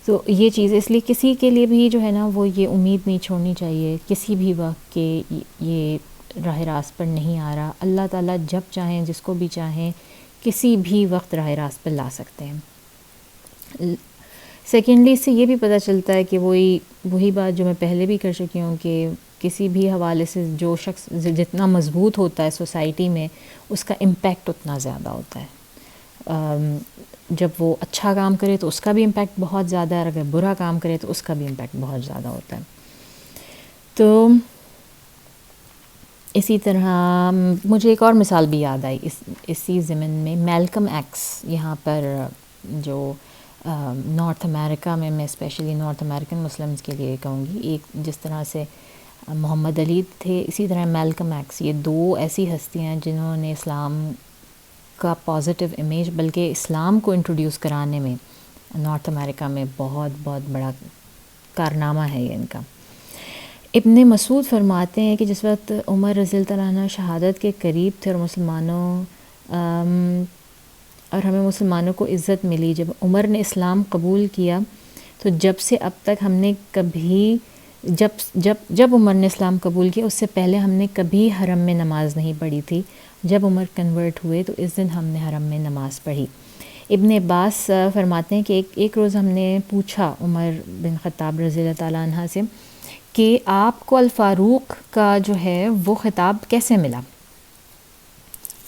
تو یہ چیز اس لیے کسی کے لیے بھی جو ہے نا وہ یہ امید نہیں چھوڑنی چاہیے کسی بھی وقت کہ یہ راہ راست پر نہیں آ رہا. اللہ تعالیٰ جب چاہیں، جس کو بھی چاہیں، کسی بھی وقت راہ راست پر لا سکتے ہیں. سیکنڈلی اس سے یہ بھی پتہ چلتا ہے کہ وہی بات جو میں پہلے بھی کر چکی ہوں کہ کسی بھی حوالے سے جو شخص جتنا مضبوط ہوتا ہے سوسائٹی میں، اس کا امپیکٹ اتنا زیادہ ہوتا ہے. جب وہ اچھا کام کرے تو اس کا بھی امپیکٹ بہت زیادہ ہے، اور اگر برا کام کرے تو اس کا بھی امپیکٹ بہت زیادہ ہوتا ہے. تو اسی طرح مجھے ایک اور مثال بھی یاد آئی اسی ضمن میں. میلکم ایکس یہاں پر جو نارتھ امریکہ میں اسپیشلی نارتھ امریکن مسلمز کے لیے کہوں گی، ایک جس طرح سے محمد علی تھے، اسی طرح میلکم ایکس، یہ دو ایسی ہستیاں جنہوں نے اسلام کا پازیٹیو امیج، بلکہ اسلام کو انٹروڈیوس کرانے میں نارتھ امریکہ میں بہت بہت بڑا کارنامہ ہے یہ ان کا. ابن مسعود فرماتے ہیں کہ جس وقت عمر رضی اللہ عنہ شہادت کے قریب تھے اور ہمیں مسلمانوں کو عزت ملی، جب عمر نے اسلام قبول کیا تو جب سے اب تک ہم نے کبھی جب عمر نے اسلام قبول کیا اس سے پہلے ہم نے کبھی حرم میں نماز نہیں پڑھی تھی. جب عمر کنورٹ ہوئے تو اس دن ہم نے حرم میں نماز پڑھی. ابن عباس فرماتے ہیں کہ ایک روز ہم نے پوچھا عمر بن خطاب رضی اللہ تعالیٰ عنہ سے کہ آپ کو الفاروق کا جو ہے وہ خطاب کیسے ملا.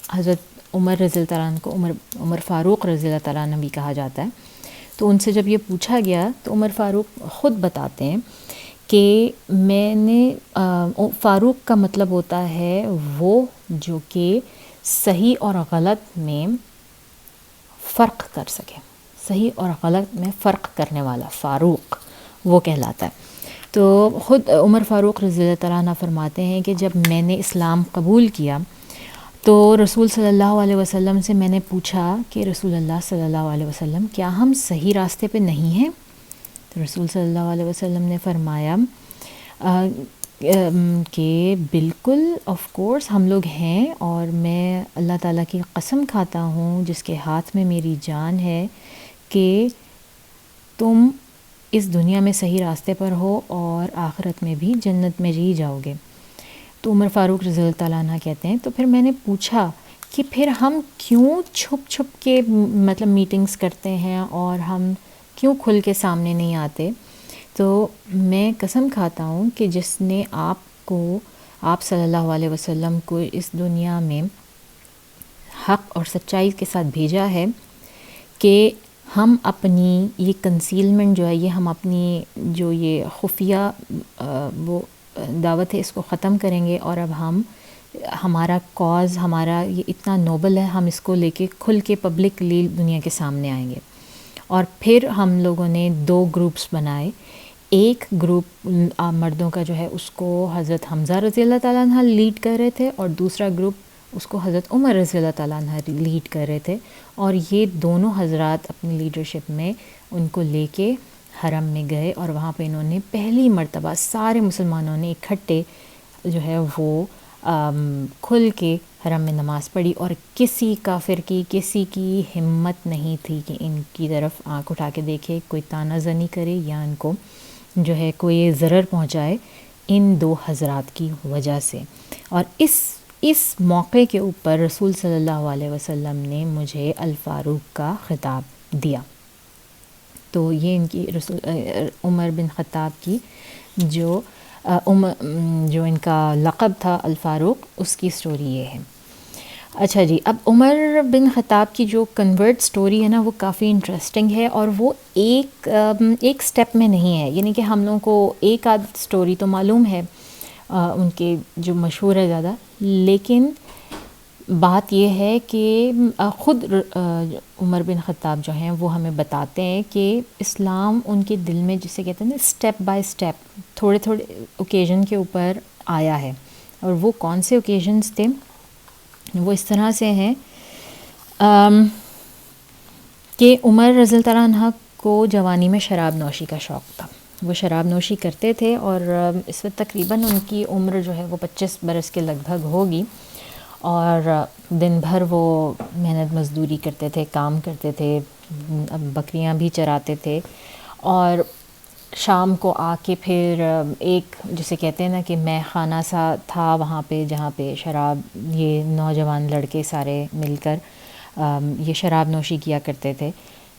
حضرت عمر رضی اللہ تعالیٰ عنہ کو عمر فاروق رضی اللہ تعالیٰ عنہ بھی کہا جاتا ہے. تو ان سے جب یہ پوچھا گیا تو عمر فاروق خود بتاتے ہیں کہ میں نے فاروق کا مطلب ہوتا ہے وہ جو کہ صحیح اور غلط میں فرق کر سکے، صحیح اور غلط میں فرق کرنے والا فاروق وہ کہلاتا ہے۔ تو خود عمر فاروق رضی اللہ تعالیٰ عنہ فرماتے ہیں کہ جب میں نے اسلام قبول کیا تو رسول صلی اللہ علیہ وسلم سے میں نے پوچھا کہ رسول اللہ صلی اللہ علیہ وسلم کیا ہم صحیح راستے پہ نہیں ہیں؟ تو رسول صلی اللہ علیہ وسلم نے فرمایا کہ بالکل آف کورس ہم لوگ ہیں، اور میں اللہ تعالیٰ کی قسم کھاتا ہوں جس کے ہاتھ میں میری جان ہے کہ تم اس دنیا میں صحیح راستے پر ہو اور آخرت میں بھی جنت میں ہی جاؤ گے۔ تو عمر فاروق رضی اللہ تعالیٰ عنہ کہتے ہیں تو پھر میں نے پوچھا کہ پھر ہم کیوں چھپ چھپ کے مطلب میٹنگز کرتے ہیں اور ہم کیوں کھل کے سامنے نہیں آتے؟ تو میں قسم کھاتا ہوں کہ جس نے آپ صلی اللہ علیہ وسلم کو اس دنیا میں حق اور سچائی کے ساتھ بھیجا ہے کہ ہم اپنی یہ کنسیلمنٹ جو ہے، یہ ہم اپنی جو یہ خفیہ وہ دعوت ہے اس کو ختم کریں گے، اور اب ہمارا کاز ہمارا یہ اتنا نوبل ہے، ہم اس کو لے کے کھل کے پبلکلی دنیا کے سامنے آئیں گے۔ اور پھر ہم لوگوں نے 2 گروپس بنائے، ایک گروپ مردوں کا جو ہے اس کو حضرت حمزہ رضی اللہ تعالیٰ عنہ لیڈ کر رہے تھے، اور دوسرا گروپ اس کو حضرت عمر رضی اللہ تعالیٰ عنہ لیڈ کر رہے تھے، اور یہ دونوں حضرات اپنی لیڈرشپ میں ان کو لے کے حرم میں گئے، اور وہاں پہ انہوں نے پہلی مرتبہ سارے مسلمانوں نے اکٹھے جو ہے وہ کھل کے حرم میں نماز پڑھی، اور کسی کافر کی کسی کی ہمت نہیں تھی کہ ان کی طرف آنکھ اٹھا کے دیکھے، کوئی طعنہ زنی کرے یا ان کو جو ہے کوئی ضرر پہنچائے ان 2 حضرات کی وجہ سے۔ اور اس موقع کے اوپر رسول صلی اللہ علیہ وسلم نے مجھے الفاروق کا خطاب دیا۔ تو یہ ان کی عمر بن خطاب کی جو ان کا لقب تھا الفاروق، اس کی سٹوری یہ ہے۔ اچھا جی، اب عمر بن خطاب کی جو کنورٹ سٹوری ہے نا وہ کافی انٹرسٹنگ ہے، اور وہ ایک سٹیپ میں نہیں ہے، یعنی کہ ہم لوگوں کو ایک آدھ سٹوری تو معلوم ہے ان کے جو مشہور ہے زیادہ، لیکن بات یہ ہے کہ خود عمر بن خطاب جو ہیں وہ ہمیں بتاتے ہیں کہ اسلام ان کے دل میں جسے کہتے ہیں نا اسٹیپ بائی اسٹیپ تھوڑے تھوڑے اوکیزن کے اوپر آیا ہے۔ اور وہ کون سے اوکیزنس تھے؟ وہ اس طرح سے ہیں کہ عمر رضی اللہ عنہ کو جوانی میں شراب نوشی کا شوق تھا، وہ شراب نوشی کرتے تھے، اور اس وقت تقریباً ان کی عمر جو ہے وہ 25 برس کے لگ بھگ ہوگی، اور دن بھر وہ محنت مزدوری کرتے تھے، کام کرتے تھے، بکریاں بھی چراتے تھے، اور شام کو آ کے پھر ایک جسے کہتے ہیں نا کہ مے خانہ سا تھا وہاں پہ، جہاں پہ شراب یہ نوجوان لڑکے سارے مل کر یہ شراب نوشی کیا کرتے تھے،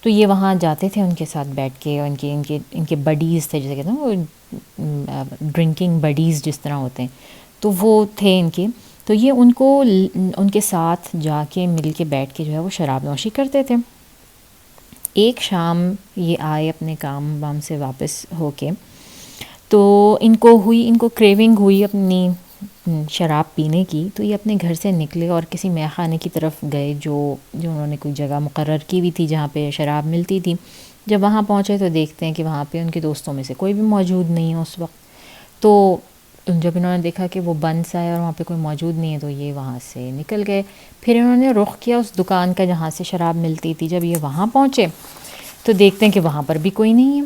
تو یہ وہاں جاتے تھے ان کے ساتھ بیٹھ کے، اور ان کے بڈیز تھے جسے کہتے ہیں وہ ڈرنکنگ بڈیز جس طرح ہوتے ہیں، تو وہ تھے ان کے، تو یہ ان کے ساتھ جا کے مل کے بیٹھ کے جو ہے وہ شراب نوشی کرتے تھے۔ ایک شام یہ آئے اپنے کام وام سے واپس ہو کے، تو ان کو کریونگ ہوئی اپنی شراب پینے کی، تو یہ اپنے گھر سے نکلے اور کسی میخانے خانے کی طرف گئے جو انہوں نے کوئی جگہ مقرر کی ہوئی تھی جہاں پہ شراب ملتی تھی۔ جب وہاں پہنچے تو دیکھتے ہیں کہ وہاں پہ ان کے دوستوں میں سے کوئی بھی موجود نہیں ہے اس وقت، تو جب انہوں نے دیکھا کہ وہ بند سا ہے اور وہاں پہ کوئی موجود نہیں ہے تو یہ وہاں سے نکل گئے۔ پھر انہوں نے رخ کیا اس دکان کا جہاں سے شراب ملتی تھی، جب یہ وہاں پہنچے تو دیکھتے ہیں کہ وہاں پر بھی کوئی نہیں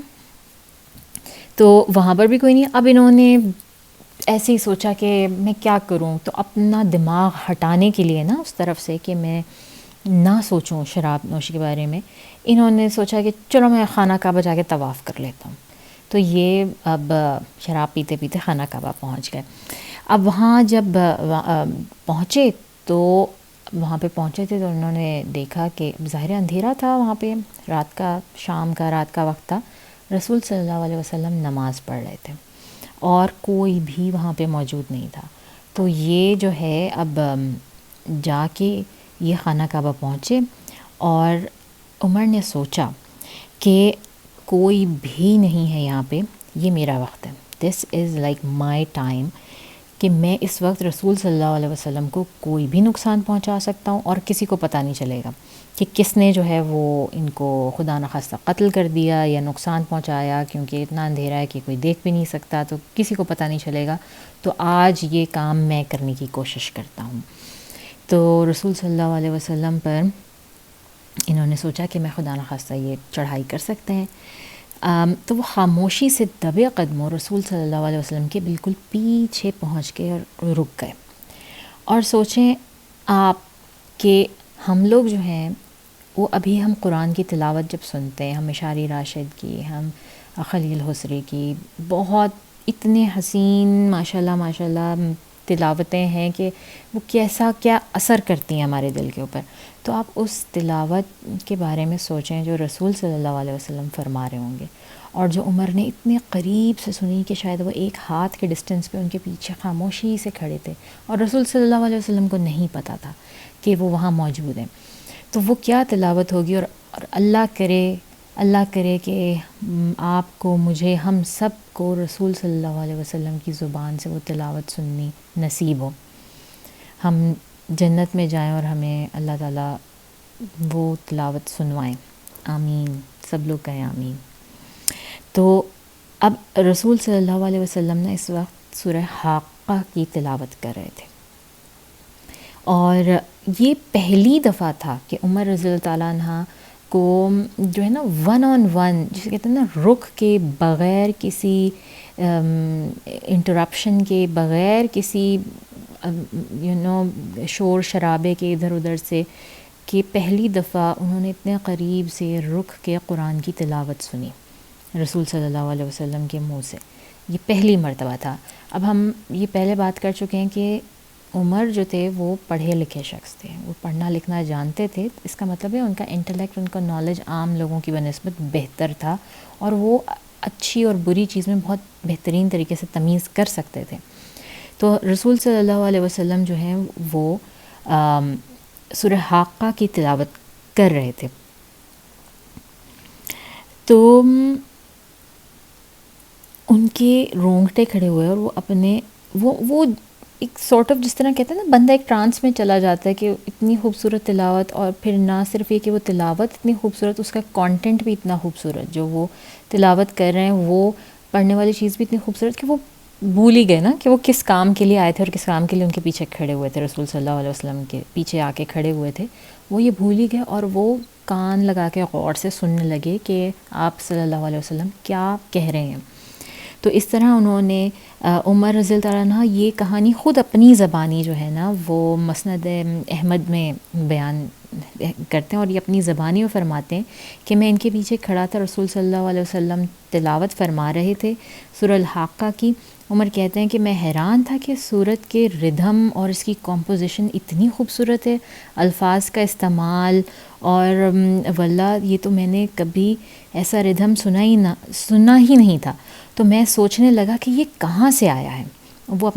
ہے، اب انہوں نے ایسے ہی سوچا کہ میں کیا کروں، تو اپنا دماغ ہٹانے کے لیے نا اس طرف سے کہ میں نہ سوچوں شراب نوشی کے بارے میں، انہوں نے سوچا کہ چلو میں خانہ کعبہ جا کے طواف کر لیتا ہوں۔ تو یہ اب شراب پیتے پیتے خانہ کعبہ پہنچ گئے۔ اب وہاں جب پہنچے تو انہوں نے دیکھا کہ ظاہر اندھیرا تھا وہاں پہ، رات کا وقت تھا، رسول صلی اللہ علیہ وسلم نماز پڑھ رہے تھے اور کوئی بھی وہاں پہ موجود نہیں تھا۔ تو یہ جو ہے اب جا کے یہ خانہ کعبہ پہنچے، اور عمر نے سوچا کہ کوئی بھی نہیں ہے یہاں پہ، یہ میرا وقت ہے، دس از لائک مائی ٹائم، کہ میں اس وقت رسول صلی اللہ علیہ وسلم کو کوئی بھی نقصان پہنچا سکتا ہوں اور کسی کو پتہ نہیں چلے گا کہ کس نے جو ہے وہ ان کو خدا نخواستہ قتل کر دیا یا نقصان پہنچایا، کیونکہ اتنا اندھیرا ہے کہ کوئی دیکھ بھی نہیں سکتا، تو کسی کو پتہ نہیں چلے گا. تو آج یہ کام میں کرنے کی کوشش کرتا ہوں. تو رسول صلی اللہ علیہ وسلم پر انہوں نے سوچا کہ میں خدا نخواستہ یہ چڑھائی کر سکتے ہیں. تو وہ خاموشی سے دبے قدموں رسول صلی اللہ علیہ وسلم کے بالکل پیچھے پہنچ گئے اور رک گئے. اور سوچیں آپ کہ ہم لوگ جو ہیں وہ ابھی ہم قرآن کی تلاوت جب سنتے ہیں، ہم مشاری راشد کی، ہم خلیل حسری کی، بہت اتنے حسین ماشاءاللہ تلاوتیں ہیں کہ وہ کیا اثر کرتی ہیں ہمارے دل کے اوپر. تو آپ اس تلاوت کے بارے میں سوچیں جو رسول صلی اللہ علیہ وسلم فرما رہے ہوں گے، اور جو عمر نے اتنے قریب سے سنی کہ شاید وہ ایک ہاتھ کے ڈسٹینس پہ ان کے پیچھے خاموشی سے کھڑے تھے، اور رسول صلی اللہ علیہ وسلم کو نہیں پتہ تھا کہ وہ وہاں موجود ہیں. تو وہ کیا تلاوت ہوگی. اور اللہ کرے کہ آپ کو، مجھے، ہم سب کو رسول صلی اللہ علیہ وسلم کی زبان سے وہ تلاوت سننی نصیب ہو، ہم جنت میں جائیں اور ہمیں اللہ تعالیٰ وہ تلاوت سنوائیں. آمین، سب لوگ کہیں آمین. تو اب رسول صلی اللہ علیہ وسلم نے اس وقت سورہ حاقہ کی تلاوت کر رہے تھے، اور یہ پہلی دفعہ تھا کہ عمر رضی اللہ تعالیٰ عنہ کو جو ہے نا ون آن ون، جسے کہتے ہیں نا، رخ کے بغیر کسی انٹرپشن کے، بغیر کسی شور شرابے کے ادھر ادھر سے، کہ پہلی دفعہ انہوں نے اتنے قریب سے رخ کے قرآن کی تلاوت سنی رسول صلی اللہ علیہ وسلم کے منہ سے. یہ پہلی مرتبہ تھا. اب ہم یہ پہلے بات کر چکے ہیں کہ عمر جو تھے وہ پڑھے لکھے شخص تھے، وہ پڑھنا لکھنا جانتے تھے. اس کا مطلب ہے ان کا انٹلیکٹ، ان کا نالج عام لوگوں کی بنسبت بہتر تھا، اور وہ اچھی اور بری چیز میں بہت بہترین طریقے سے تمیز کر سکتے تھے. تو رسول صلی اللہ علیہ وسلم جو ہیں وہ سورہ حاقہ کی تلاوت کر رہے تھے. تو ان کے رونگٹے کھڑے ہوئے، اور وہ اپنے وہ ایک سارٹ آف، جس طرح کہتے ہیں نا، بندہ ایک ٹرانس میں چلا جاتا ہے کہ اتنی خوبصورت تلاوت، اور پھر نہ صرف یہ کہ وہ تلاوت اتنی خوبصورت، اس کا کانٹینٹ بھی اتنا خوبصورت، جو وہ تلاوت کر رہے ہیں وہ پڑھنے والی چیز بھی اتنی خوبصورت کہ وہ بھول ہی گئے نا کہ وہ کس کام کے لیے آئے تھے اور کس کام کے لیے ان کے پیچھے کھڑے ہوئے تھے، رسول صلی اللہ علیہ وسلم کے پیچھے آ کے کھڑے ہوئے تھے. وہ یہ بھول ہی گئے، اور وہ کان لگا کے غور سے سننے لگے کہ آپ صلی اللہ علیہ وسلم کیا کہہ رہے ہیں. تو اس طرح انہوں نے عمر رضی اللہ تعالیٰ عنہ یہ کہانی خود اپنی زبانی جو ہے نا وہ مسند احمد میں بیان کرتے ہیں، اور یہ اپنی زبانی میں فرماتے ہیں کہ میں ان کے پیچھے کھڑا تھا، رسول صلی اللہ علیہ وسلم تلاوت فرما رہے تھے سورہ الحاقہ کی. عمر کہتے ہیں کہ میں حیران تھا کہ سورت کے ردھم اور اس کی کمپوزیشن اتنی خوبصورت ہے، الفاظ کا استعمال، اور واللہ یہ تو میں نے کبھی ایسا ردھم سنا ہی نہیں تھا. تو میں سوچنے لگا کہ یہ کہاں سے آیا ہے. وہ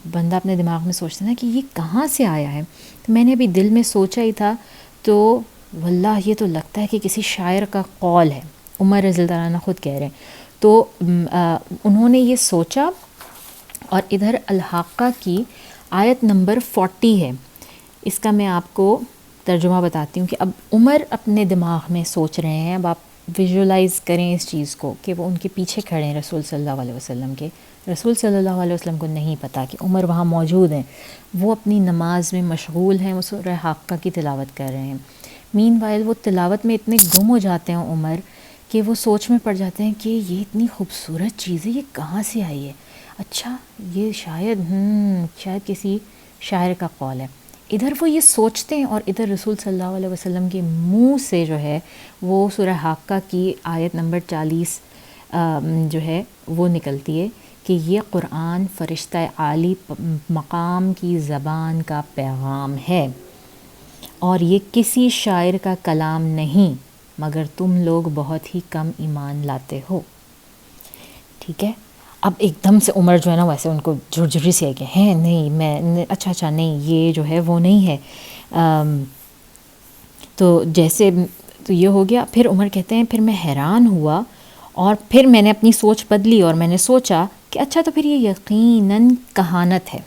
بندہ اپنے دماغ میں سوچتا نا کہ یہ کہاں سے آیا ہے. تو میں نے ابھی دل میں سوچا ہی تھا، تو واللہ یہ تو لگتا ہے کہ کسی شاعر کا قول ہے. عمر رضی اللہ عنہ خود کہہ رہے ہیں. تو انہوں نے یہ سوچا، اور ادھر الحاقہ کی آیت نمبر 40 ہے. اس کا میں آپ کو ترجمہ بتاتی ہوں کہ اب عمر اپنے دماغ میں سوچ رہے ہیں. اب آپ ویژولائز کریں اس چیز کو کہ وہ ان کے پیچھے کھڑے ہیں رسول صلی اللہ علیہ وسلم کے. رسول صلی اللہ علیہ وسلم کو نہیں پتہ کہ عمر وہاں موجود ہیں، وہ اپنی نماز میں مشغول ہیں، وہ سورہ حاقہ کی تلاوت کر رہے ہیں. مین وائل وہ تلاوت میں اتنے گم ہو جاتے ہیں عمر کہ وہ سوچ میں پڑ جاتے ہیں کہ یہ اتنی خوبصورت چیز ہے، یہ کہاں سے آئی ہے. اچھا یہ شاید کسی شاعر کا قول ہے. ادھر وہ یہ سوچتے ہیں، اور ادھر رسول صلی اللہ علیہ وسلم کے منہ سے جو ہے وہ سورہ حاقہ کی آیت نمبر 40 جو ہے وہ نکلتی ہے کہ یہ قرآن فرشتہ عالی مقام کی زبان کا پیغام ہے، اور یہ کسی شاعر کا کلام نہیں، مگر تم لوگ بہت ہی کم ایمان لاتے ہو. ٹھیک ہے. اب ایک دم سے عمر جو ہے نا ویسے ان کو جھرجھری سے ہے کہ ہیں نہیں، میں اچھا نہیں، یہ جو ہے وہ نہیں ہے. تو جیسے تو یہ ہو گیا. پھر عمر کہتے ہیں پھر میں حیران ہوا اور پھر میں نے اپنی سوچ بدلی اور میں نے سوچا کہ اچھا تو پھر یہ یقیناً کہانت ہے.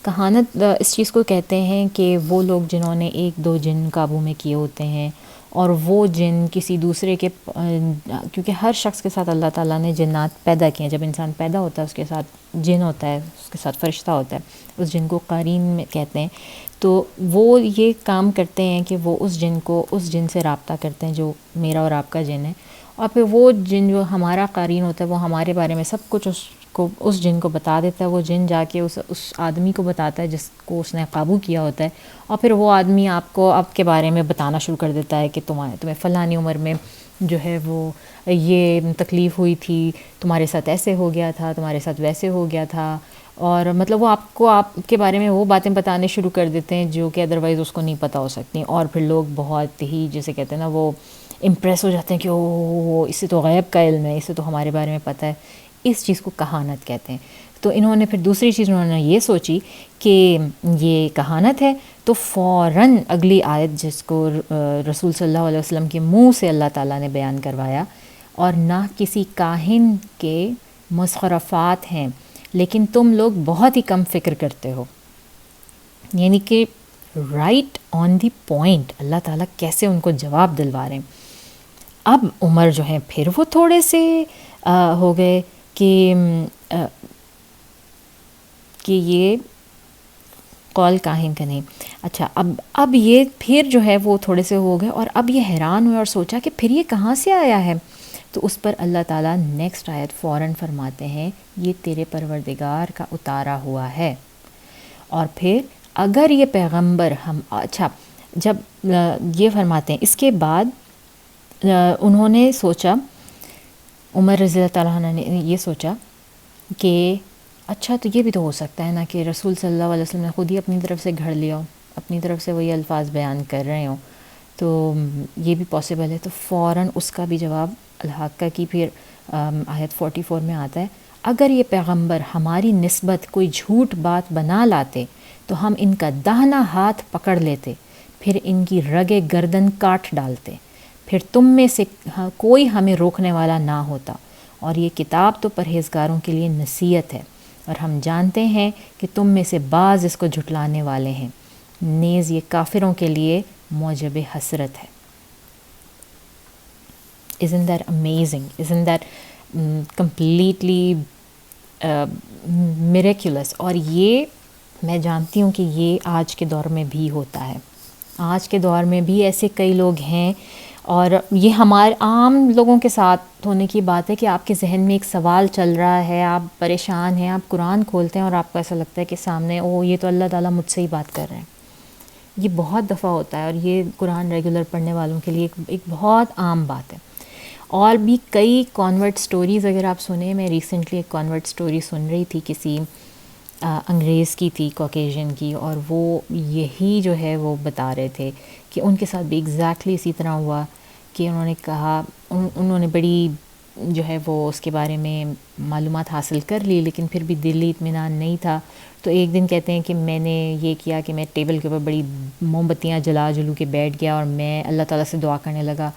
کہانت اس چیز کو کہتے ہیں کہ وہ لوگ جنہوں نے ایک دو جن قابو میں کیے ہوتے ہیں اور وہ جن کسی دوسرے کے، کیونکہ ہر شخص کے ساتھ اللہ تعالیٰ نے جنات پیدا کیے ہیں. جب انسان پیدا ہوتا ہے اس کے ساتھ جن ہوتا ہے، اس کے ساتھ فرشتہ ہوتا ہے، اس جن کو قارین میں کہتے ہیں. تو وہ یہ کام کرتے ہیں کہ وہ اس جن کو اس جن سے رابطہ کرتے ہیں جو میرا اور آپ کا جن ہے، اور پھر وہ جن جو ہمارا قارین ہوتا ہے وہ ہمارے بارے میں سب کچھ اس جن کو بتا دیتا ہے. وہ جن جا کے اس آدمی کو بتاتا ہے جس کو اس نے قابو کیا ہوتا ہے، اور پھر وہ آدمی آپ کو آپ کے بارے میں بتانا شروع کر دیتا ہے کہ تمہیں فلانی عمر میں جو ہے وہ یہ تکلیف ہوئی تھی، تمہارے ساتھ ایسے ہو گیا تھا، تمہارے ساتھ ویسے ہو گیا تھا. اور مطلب وہ آپ کے بارے میں وہ باتیں بتانے شروع کر دیتے ہیں جو کہ ادروائز اس کو نہیں پتہ ہو سکتی. اور پھر لوگ بہت ہی جسے کہتے ہیں نا وہ امپریس ہو جاتے ہیں کہ او اس سے تو غیب کا علم ہے، اس سے تو ہمارے بارے میں پتہ ہے. اس چیز کو کہانت کہتے ہیں. تو انہوں نے پھر دوسری چیز انہوں نے یہ سوچی کہ یہ کہانت ہے، تو فوراً اگلی آیت جس کو رسول صلی اللہ علیہ وسلم کے منہ سے اللہ تعالیٰ نے بیان کروایا، اور نہ کسی کاہن کے مزخرفات ہیں لیکن تم لوگ بہت ہی کم فکر کرتے ہو. یعنی کہ رائٹ آن دی پوائنٹ اللہ تعالیٰ کیسے ان کو جواب دلوا رہے ہیں. اب عمر جو ہیں پھر وہ تھوڑے سے ہو گئے کہ یہ قول کاہن کا نہیں. اچھا اب یہ پھر جو ہے وہ تھوڑے سے ہو گئے اور اب یہ حیران ہوئے اور سوچا کہ پھر یہ کہاں سے آیا ہے. تو اس پر اللہ تعالیٰ نیکسٹ آیت فوراً فرماتے ہیں یہ تیرے پروردگار کا اتارا ہوا ہے. اور پھر اگر یہ پیغمبر اچھا جب یہ فرماتے ہیں اس کے بعد انہوں نے سوچا، عمر رضی اللہ تعالیٰ عنہ نے یہ سوچا کہ اچھا تو یہ بھی تو ہو سکتا ہے نا کہ رسول صلی اللہ علیہ وسلم نے خود ہی اپنی طرف سے گھڑ لیا ہو، اپنی طرف سے وہی الفاظ بیان کر رہے ہوں، تو یہ بھی پاسبل ہے. تو فوراً اس کا بھی جواب الحاقہ کی پھر آیت 44 میں آتا ہے اگر یہ پیغمبر ہماری نسبت کوئی جھوٹ بات بنا لاتے تو ہم ان کا داہنا ہاتھ پکڑ لیتے، پھر ان کی رگے گردن کاٹ ڈالتے، پھر تم میں سے کوئی ہمیں روکنے والا نہ ہوتا. اور یہ کتاب تو پرہیزگاروں کے لیے نصیحت ہے، اور ہم جانتے ہیں کہ تم میں سے بعض اس کو جھٹلانے والے ہیں، نیز یہ کافروں کے لیے موجب حسرت ہے. Isn't that amazing? Isn't that completely miraculous? اور یہ میں جانتی ہوں کہ یہ آج کے دور میں بھی ہوتا ہے. آج کے دور میں بھی ایسے کئی لوگ ہیں، اور یہ ہمارے عام لوگوں کے ساتھ ہونے کی بات ہے کہ آپ کے ذہن میں ایک سوال چل رہا ہے، آپ پریشان ہیں، آپ قرآن کھولتے ہیں اور آپ کو ایسا لگتا ہے کہ سامنے یہ تو اللہ تعالیٰ مجھ سے ہی بات کر رہے ہیں. یہ بہت دفعہ ہوتا ہے، اور یہ قرآن ریگولر پڑھنے والوں کے لیے ایک بہت عام بات ہے. اور بھی کئی کانورٹ سٹوریز اگر آپ سنیں، میں ریسنٹلی ایک کانورٹ سٹوری سن رہی تھی، کسی انگریز کی تھی، کوکیشین کی، اور وہ یہی جو ہے وہ بتا رہے تھے کہ ان کے ساتھ بھی ایگزیکٹلی اسی طرح ہوا کہ انہوں نے کہا انہوں نے بڑی جو ہے وہ اس کے بارے میں معلومات حاصل کر لی لیکن پھر بھی دلی اطمینان نہیں تھا. تو ایک دن کہتے ہیں کہ میں نے یہ کیا کہ میں ٹیبل کے اوپر بڑی موم بتیاں جلو کے بیٹھ گیا اور میں اللہ تعالیٰ سے دعا کرنے لگا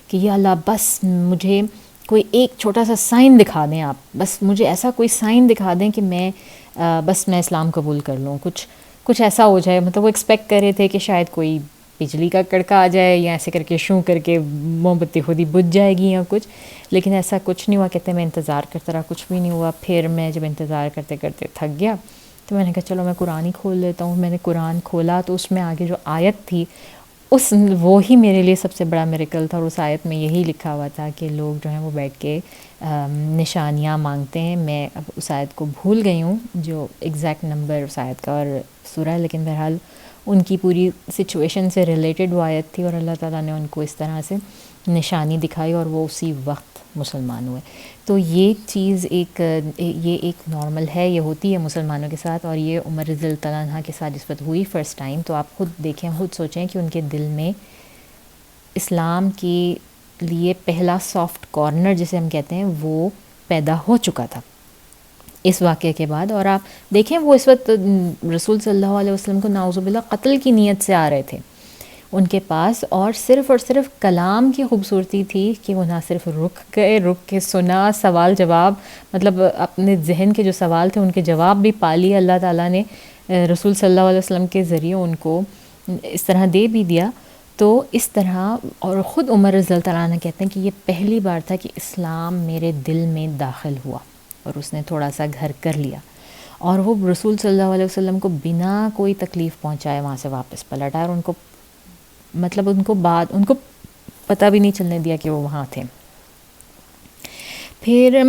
کہ یا اللہ بس مجھے کوئی ایک چھوٹا سا سائن دکھا دیں، آپ بس مجھے ایسا کوئی سائن دکھا دیں کہ میں اسلام قبول کر لوں، کچھ ایسا ہو جائے. مطلب وہ ایکسپیکٹ کر رہے تھے کہ شاید کوئی بجلی کا کڑکا آ جائے یا ایسے کر کے شوں کر کے موم بتی خود ہی بجھ جائے گی یا کچھ، لیکن ایسا کچھ نہیں ہوا. کہتے ہیں میں انتظار کرتا رہا، کچھ بھی نہیں ہوا. پھر میں جب انتظار کرتے کرتے تھک گیا تو میں نے کہا چلو میں قرآن ہی کھول لیتا ہوں. میں نے قرآن کھولا تو اس میں آگے جو آیت تھی وہی میرے لیے سب سے بڑا میریکل تھا. اور اس آیت میں یہی لکھا ہوا تھا کہ لوگ جو ہیں وہ بیٹھ کے نشانیاں مانگتے ہیں. میں اب اس آیت کو بھول گئی ہوں جو ایگزیکٹ نمبر اس آیت کا اور سورہ ہے، لیکن بہرحال ان کی پوری سچویشن سے ریلیٹڈ وہ آیت تھی، اور اللہ تعالیٰ نے ان کو اس طرح سے نشانی دکھائی اور وہ اسی وقت مسلمان ہوئے. تو یہ چیز یہ ایک نارمل ہے، یہ ہوتی ہے مسلمانوں کے ساتھ. اور یہ عمر رضی اللہ تعالیٰ عنہ کے ساتھ جس وقت ہوئی فرسٹ ٹائم، تو آپ خود دیکھیں، خود سوچیں کہ ان کے دل میں اسلام کے لیے پہلا سافٹ کارنر جسے ہم کہتے ہیں وہ پیدا ہو چکا تھا اس واقعے کے بعد. اور آپ دیکھیں وہ اس وقت رسول صلی اللہ علیہ وسلم کو نعوذ باللہ قتل کی نیت سے آ رہے تھے. ان کے پاس، اور صرف کلام کی خوبصورتی تھی کہ وہ نہ صرف رک کے سنا سوال جواب، مطلب اپنے ذہن کے جو سوال تھے ان کے جواب بھی پا لیے، اللہ تعالیٰ نے رسول صلی اللہ علیہ وسلم کے ذریعے ان کو اس طرح دے بھی دیا. تو اس طرح، اور خود عمر رضی اللہ تعالیٰ عنہ کہتے ہیں کہ یہ پہلی بار تھا کہ اسلام میرے دل میں داخل ہوا اور اس نے تھوڑا سا گھر کر لیا، اور وہ رسول صلی اللہ علیہ وسلم کو بنا کوئی تکلیف پہنچائے وہاں سے واپس پلٹ آئے، اور ان کو مطلب ان کو پتہ بھی نہیں چلنے دیا کہ وہ وہاں تھے. پھر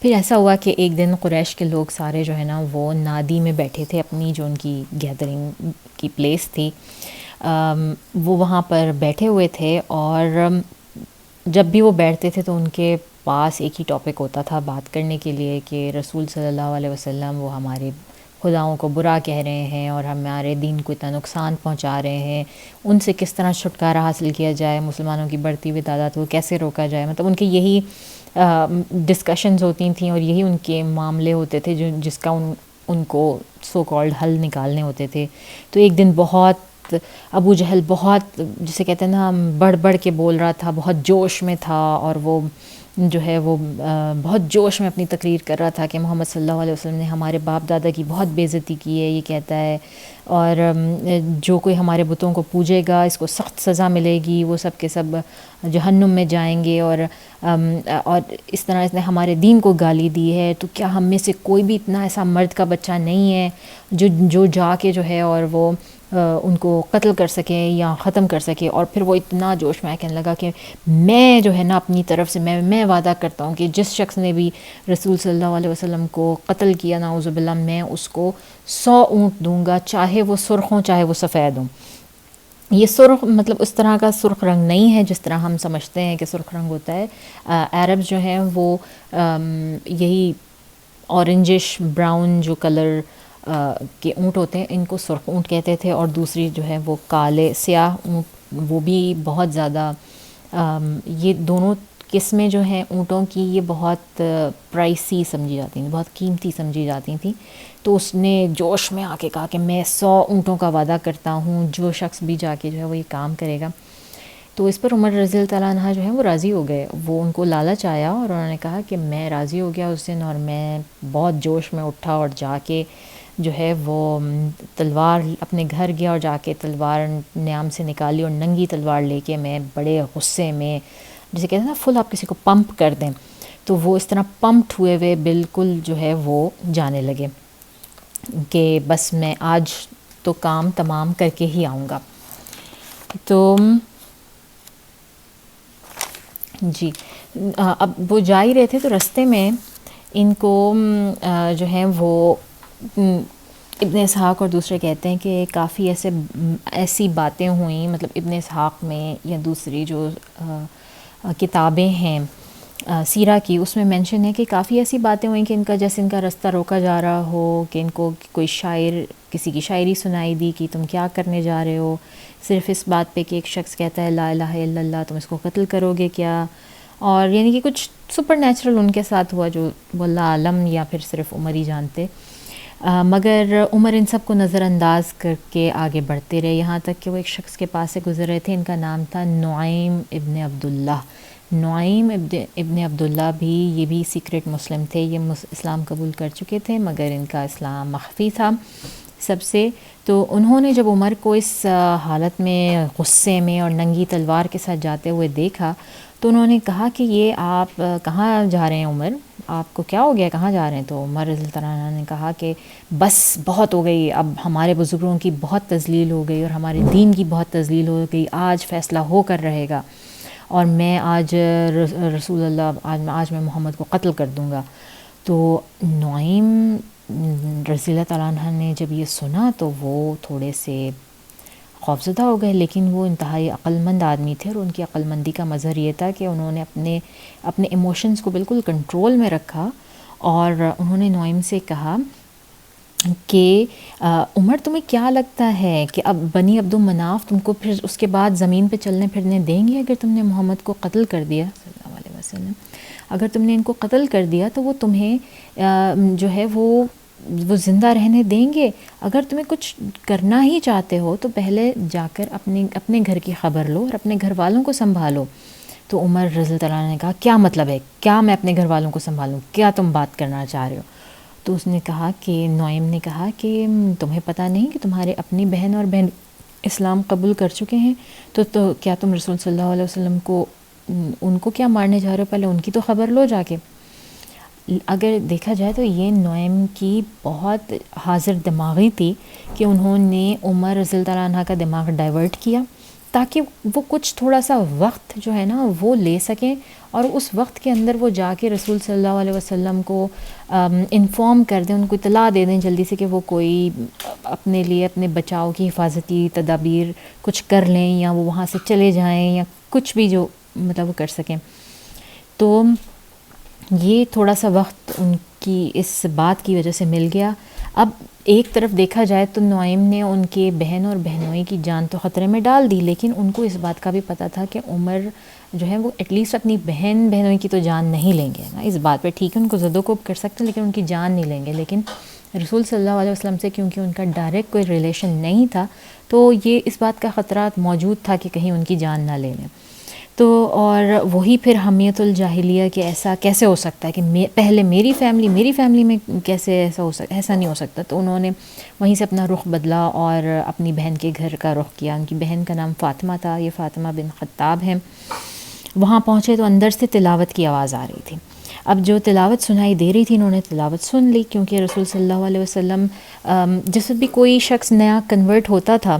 ایسا ہوا کہ ایک دن قریش کے لوگ سارے جو ہے نا وہ نادی میں بیٹھے تھے، اپنی جو ان کی گیدرنگ کی پلیس تھی، وہ وہاں پر بیٹھے ہوئے تھے، اور جب بھی وہ بیٹھتے تھے تو ان کے پاس ایک ہی ٹاپک ہوتا تھا بات کرنے کے لیے کہ رسول صلی اللہ علیہ وسلم وہ ہمارے خداؤں کو برا کہہ رہے ہیں اور ہمارے دین کو اتنا نقصان پہنچا رہے ہیں، ان سے کس طرح چھٹکارا حاصل کیا جائے، مسلمانوں کی بڑھتی ہوئی تعداد کو کیسے روکا جائے. مطلب ان کی یہی ڈسکشنز ہوتی تھیں اور یہی ان کے معاملے ہوتے تھے جس کا ان کو سو کالڈ حل نکالنے ہوتے تھے. تو ایک دن بہت ابو جہل بہت جسے کہتے ہیں نا بڑھ کے بول رہا تھا، بہت جوش میں تھا، اور وہ جو ہے وہ بہت جوش میں اپنی تقریر کر رہا تھا کہ محمد صلی اللہ علیہ وسلم نے ہمارے باپ دادا کی بہت بے عزتی کی ہے، یہ کہتا ہے، اور جو کوئی ہمارے بتوں کو پوجے گا اس کو سخت سزا ملے گی، وہ سب کے سب جہنم میں جائیں گے، اور اس طرح اس نے ہمارے دین کو گالی دی ہے. تو کیا ہم میں سے کوئی بھی اتنا ایسا مرد کا بچہ نہیں ہے جو جا کے جو ہے اور وہ ان کو قتل کر سکے یا ختم کر سکے. اور پھر وہ اتنا جوش میں کہنے لگا کہ میں جو ہے نا اپنی طرف سے میں وعدہ کرتا ہوں کہ جس شخص نے بھی رسول صلی اللہ علیہ وسلم کو قتل کیا نعوذ باللہ، میں اس کو 100 اونٹ دوں گا، چاہے وہ سرخ ہوں چاہے وہ سفید ہوں. یہ سرخ مطلب اس طرح کا سرخ رنگ نہیں ہے جس طرح ہم سمجھتے ہیں کہ سرخ رنگ ہوتا ہے. عرب جو ہیں وہ یہی اورنجش براؤن جو کلر کے اونٹ ہوتے ہیں ان کو سرخ اونٹ کہتے تھے، اور دوسری جو ہے وہ کالے سیاہ اونٹ، وہ بھی بہت زیادہ یہ دونوں قسمیں جو ہیں اونٹوں کی یہ بہت پرائسی سمجھی جاتی ہیں، بہت قیمتی سمجھی جاتی تھیں. تو اس نے جوش میں آ کے کہا کہ میں 100 اونٹوں کا وعدہ کرتا ہوں جو شخص بھی جا کے جو ہے وہ یہ کام کرے گا. تو اس پر عمر رضی اللہ تعالیٰ عنہ جو ہے وہ راضی ہو گئے. وہ ان کو لالچ آیا اور انہوں نے کہا کہ میں راضی ہو گیا اس دن، اور میں بہت جوش میں اٹھا اور جا کے جو ہے وہ تلوار اپنے گھر گیا، اور جا کے تلوار نیام سے نکالی اور ننگی تلوار لے کے میں بڑے غصے میں، جسے کہتے ہیں نا فل آپ کسی کو پمپ کر دیں، تو وہ اس طرح پمپڈ ہوئے بالکل جو ہے وہ جانے لگے کہ بس میں آج تو کام تمام کر کے ہی آؤں گا. تو جی اب وہ جا ہی رہے تھے تو رستے میں ان کو جو ہیں وہ ابن اسحاق اور دوسرے کہتے ہیں کہ کافی ایسی باتیں ہوئیں، مطلب ابن اسحاق میں یا دوسری جو کتابیں ہیں سیرہ کی اس میں مینشن ہے کہ کافی ایسی باتیں ہوئیں کہ ان کا جیسے ان کا رستہ روکا جا رہا ہو، کہ ان کو کوئی شاعر کسی کی شاعری سنائی دی کہ تم کیا کرنے جا رہے ہو، صرف اس بات پہ کہ ایک شخص کہتا ہے لا الہ الا اللہ، تم اس کو قتل کرو گے کیا. اور یعنی کہ کچھ سپر نیچرل ان کے ساتھ ہوا جو واللہ عالم، یا پھر صرف عمر ہی جانتے. مگر عمر ان سب کو نظر انداز کر کے آگے بڑھتے رہے، یہاں تک کہ وہ ایک شخص کے پاس سے گزر رہے تھے، ان کا نام تھا نعیم ابن عبداللہ. نعیم ابن عبداللہ بھی یہ بھی سیکرٹ مسلم تھے، یہ اسلام قبول کر چکے تھے مگر ان کا اسلام مخفی تھا سب سے. تو انہوں نے جب عمر کو اس حالت میں غصے میں اور ننگی تلوار کے ساتھ جاتے ہوئے دیکھا تو انہوں نے کہا کہ یہ آپ کہاں جا رہے ہیں عمر، آپ کو کیا ہو گیا، کہاں جا رہے ہیں. تو عمر رضی اللہ عنہ نے کہا کہ بس بہت ہو گئی، اب ہمارے بزرگوں کی بہت تذلیل ہو گئی اور ہمارے دین کی بہت تذلیل ہو گئی، آج فیصلہ ہو کر رہے گا، اور میں آج رسول اللہ آج میں محمد کو قتل کر دوں گا. تو نعیم رضی اللہ تعالیٰ عنہ نے جب یہ سنا تو وہ تھوڑے سے خوفزدہ ہو گئے، لیکن وہ انتہائی عقل مند آدمی تھے، اور ان کی عقل مندی کا مظہر یہ تھا کہ انہوں نے اپنے ایموشنز کو بالکل کنٹرول میں رکھا، اور انہوں نے نعیم سے کہا کہ عمر تمہیں کیا لگتا ہے کہ اب بنی عبد المناف تم کو پھر اس کے بعد زمین پہ چلنے پھرنے دیں گے اگر تم نے محمد کو قتل کر دیا صلی اللہ علیہ وسلم، اگر تم نے ان کو قتل کر دیا تو وہ تمہیں جو ہے وہ وہ زندہ رہنے دیں گے؟ اگر تمہیں کچھ کرنا ہی چاہتے ہو تو پہلے جا کر اپنے گھر کی خبر لو اور اپنے گھر والوں کو سنبھالو. تو عمر رضی اللہ عنہ نے کہا کیا مطلب ہے، کیا میں اپنے گھر والوں کو سنبھالوں، کیا تم بات کرنا چاہ رہے ہو؟ تو اس نے کہا کہ نعیم نے کہا کہ تمہیں پتہ نہیں کہ تمہارے اپنی بہن اور بہن اسلام قبول کر چکے ہیں، تو کیا تم رسول صلی اللہ علیہ وسلم کو ان کو کیا مارنے جا رہے ہو؟ پہلے ان کی تو خبر لو جا کے. اگر دیکھا جائے تو یہ نعیم کی بہت حاضر دماغی تھی کہ انہوں نے عمر رضی اللہ عنہ کا دماغ ڈائیورٹ کیا تاکہ وہ کچھ تھوڑا سا وقت جو ہے نا وہ لے سکیں، اور اس وقت کے اندر وہ جا کے رسول صلی اللہ علیہ وسلم کو انفارم کر دیں، ان کو اطلاع دے دیں جلدی سے کہ وہ کوئی اپنے لیے اپنے بچاؤ کی حفاظتی تدابیر کچھ کر لیں، یا وہ وہاں سے چلے جائیں، یا کچھ بھی جو مطلب وہ کر سکیں. تو یہ تھوڑا سا وقت ان کی اس بات کی وجہ سے مل گیا. اب ایک طرف دیکھا جائے تو نعیم نے ان کے بہن اور بہنوئی کی جان تو خطرے میں ڈال دی، لیکن ان کو اس بات کا بھی پتہ تھا کہ عمر جو ہے وہ ایٹ لیسٹ اپنی بہن بہنوئی کی تو جان نہیں لیں گے نا. اس بات پہ ٹھیک ہے ان کو زد و کوب کر سکتے ہیں لیکن ان کی جان نہیں لیں گے. لیکن رسول صلی اللہ علیہ وسلم سے کیونکہ ان کا ڈائریکٹ کوئی ریلیشن نہیں تھا تو یہ اس بات کا خطرات موجود تھا کہ کہیں ان کی جان نہ لے لیں. تو اور وہی پھر حمیت الجاہلیہ کہ ایسا کیسے ہو سکتا ہے کہ پہلے میری فیملی میں کیسے ایسا ہو سکتا، ایسا نہیں ہو سکتا. تو انہوں نے وہیں سے اپنا رخ بدلا اور اپنی بہن کے گھر کا رخ کیا. ان کی بہن کا نام فاطمہ تھا، یہ فاطمہ بن خطاب ہیں. وہاں پہنچے تو اندر سے تلاوت کی آواز آ رہی تھی. اب جو تلاوت سنائی دے رہی تھی انہوں نے تلاوت سن لی، کیونکہ رسول صلی اللہ علیہ وسلم جس وقت بھی کوئی شخص نیا کنورٹ ہوتا تھا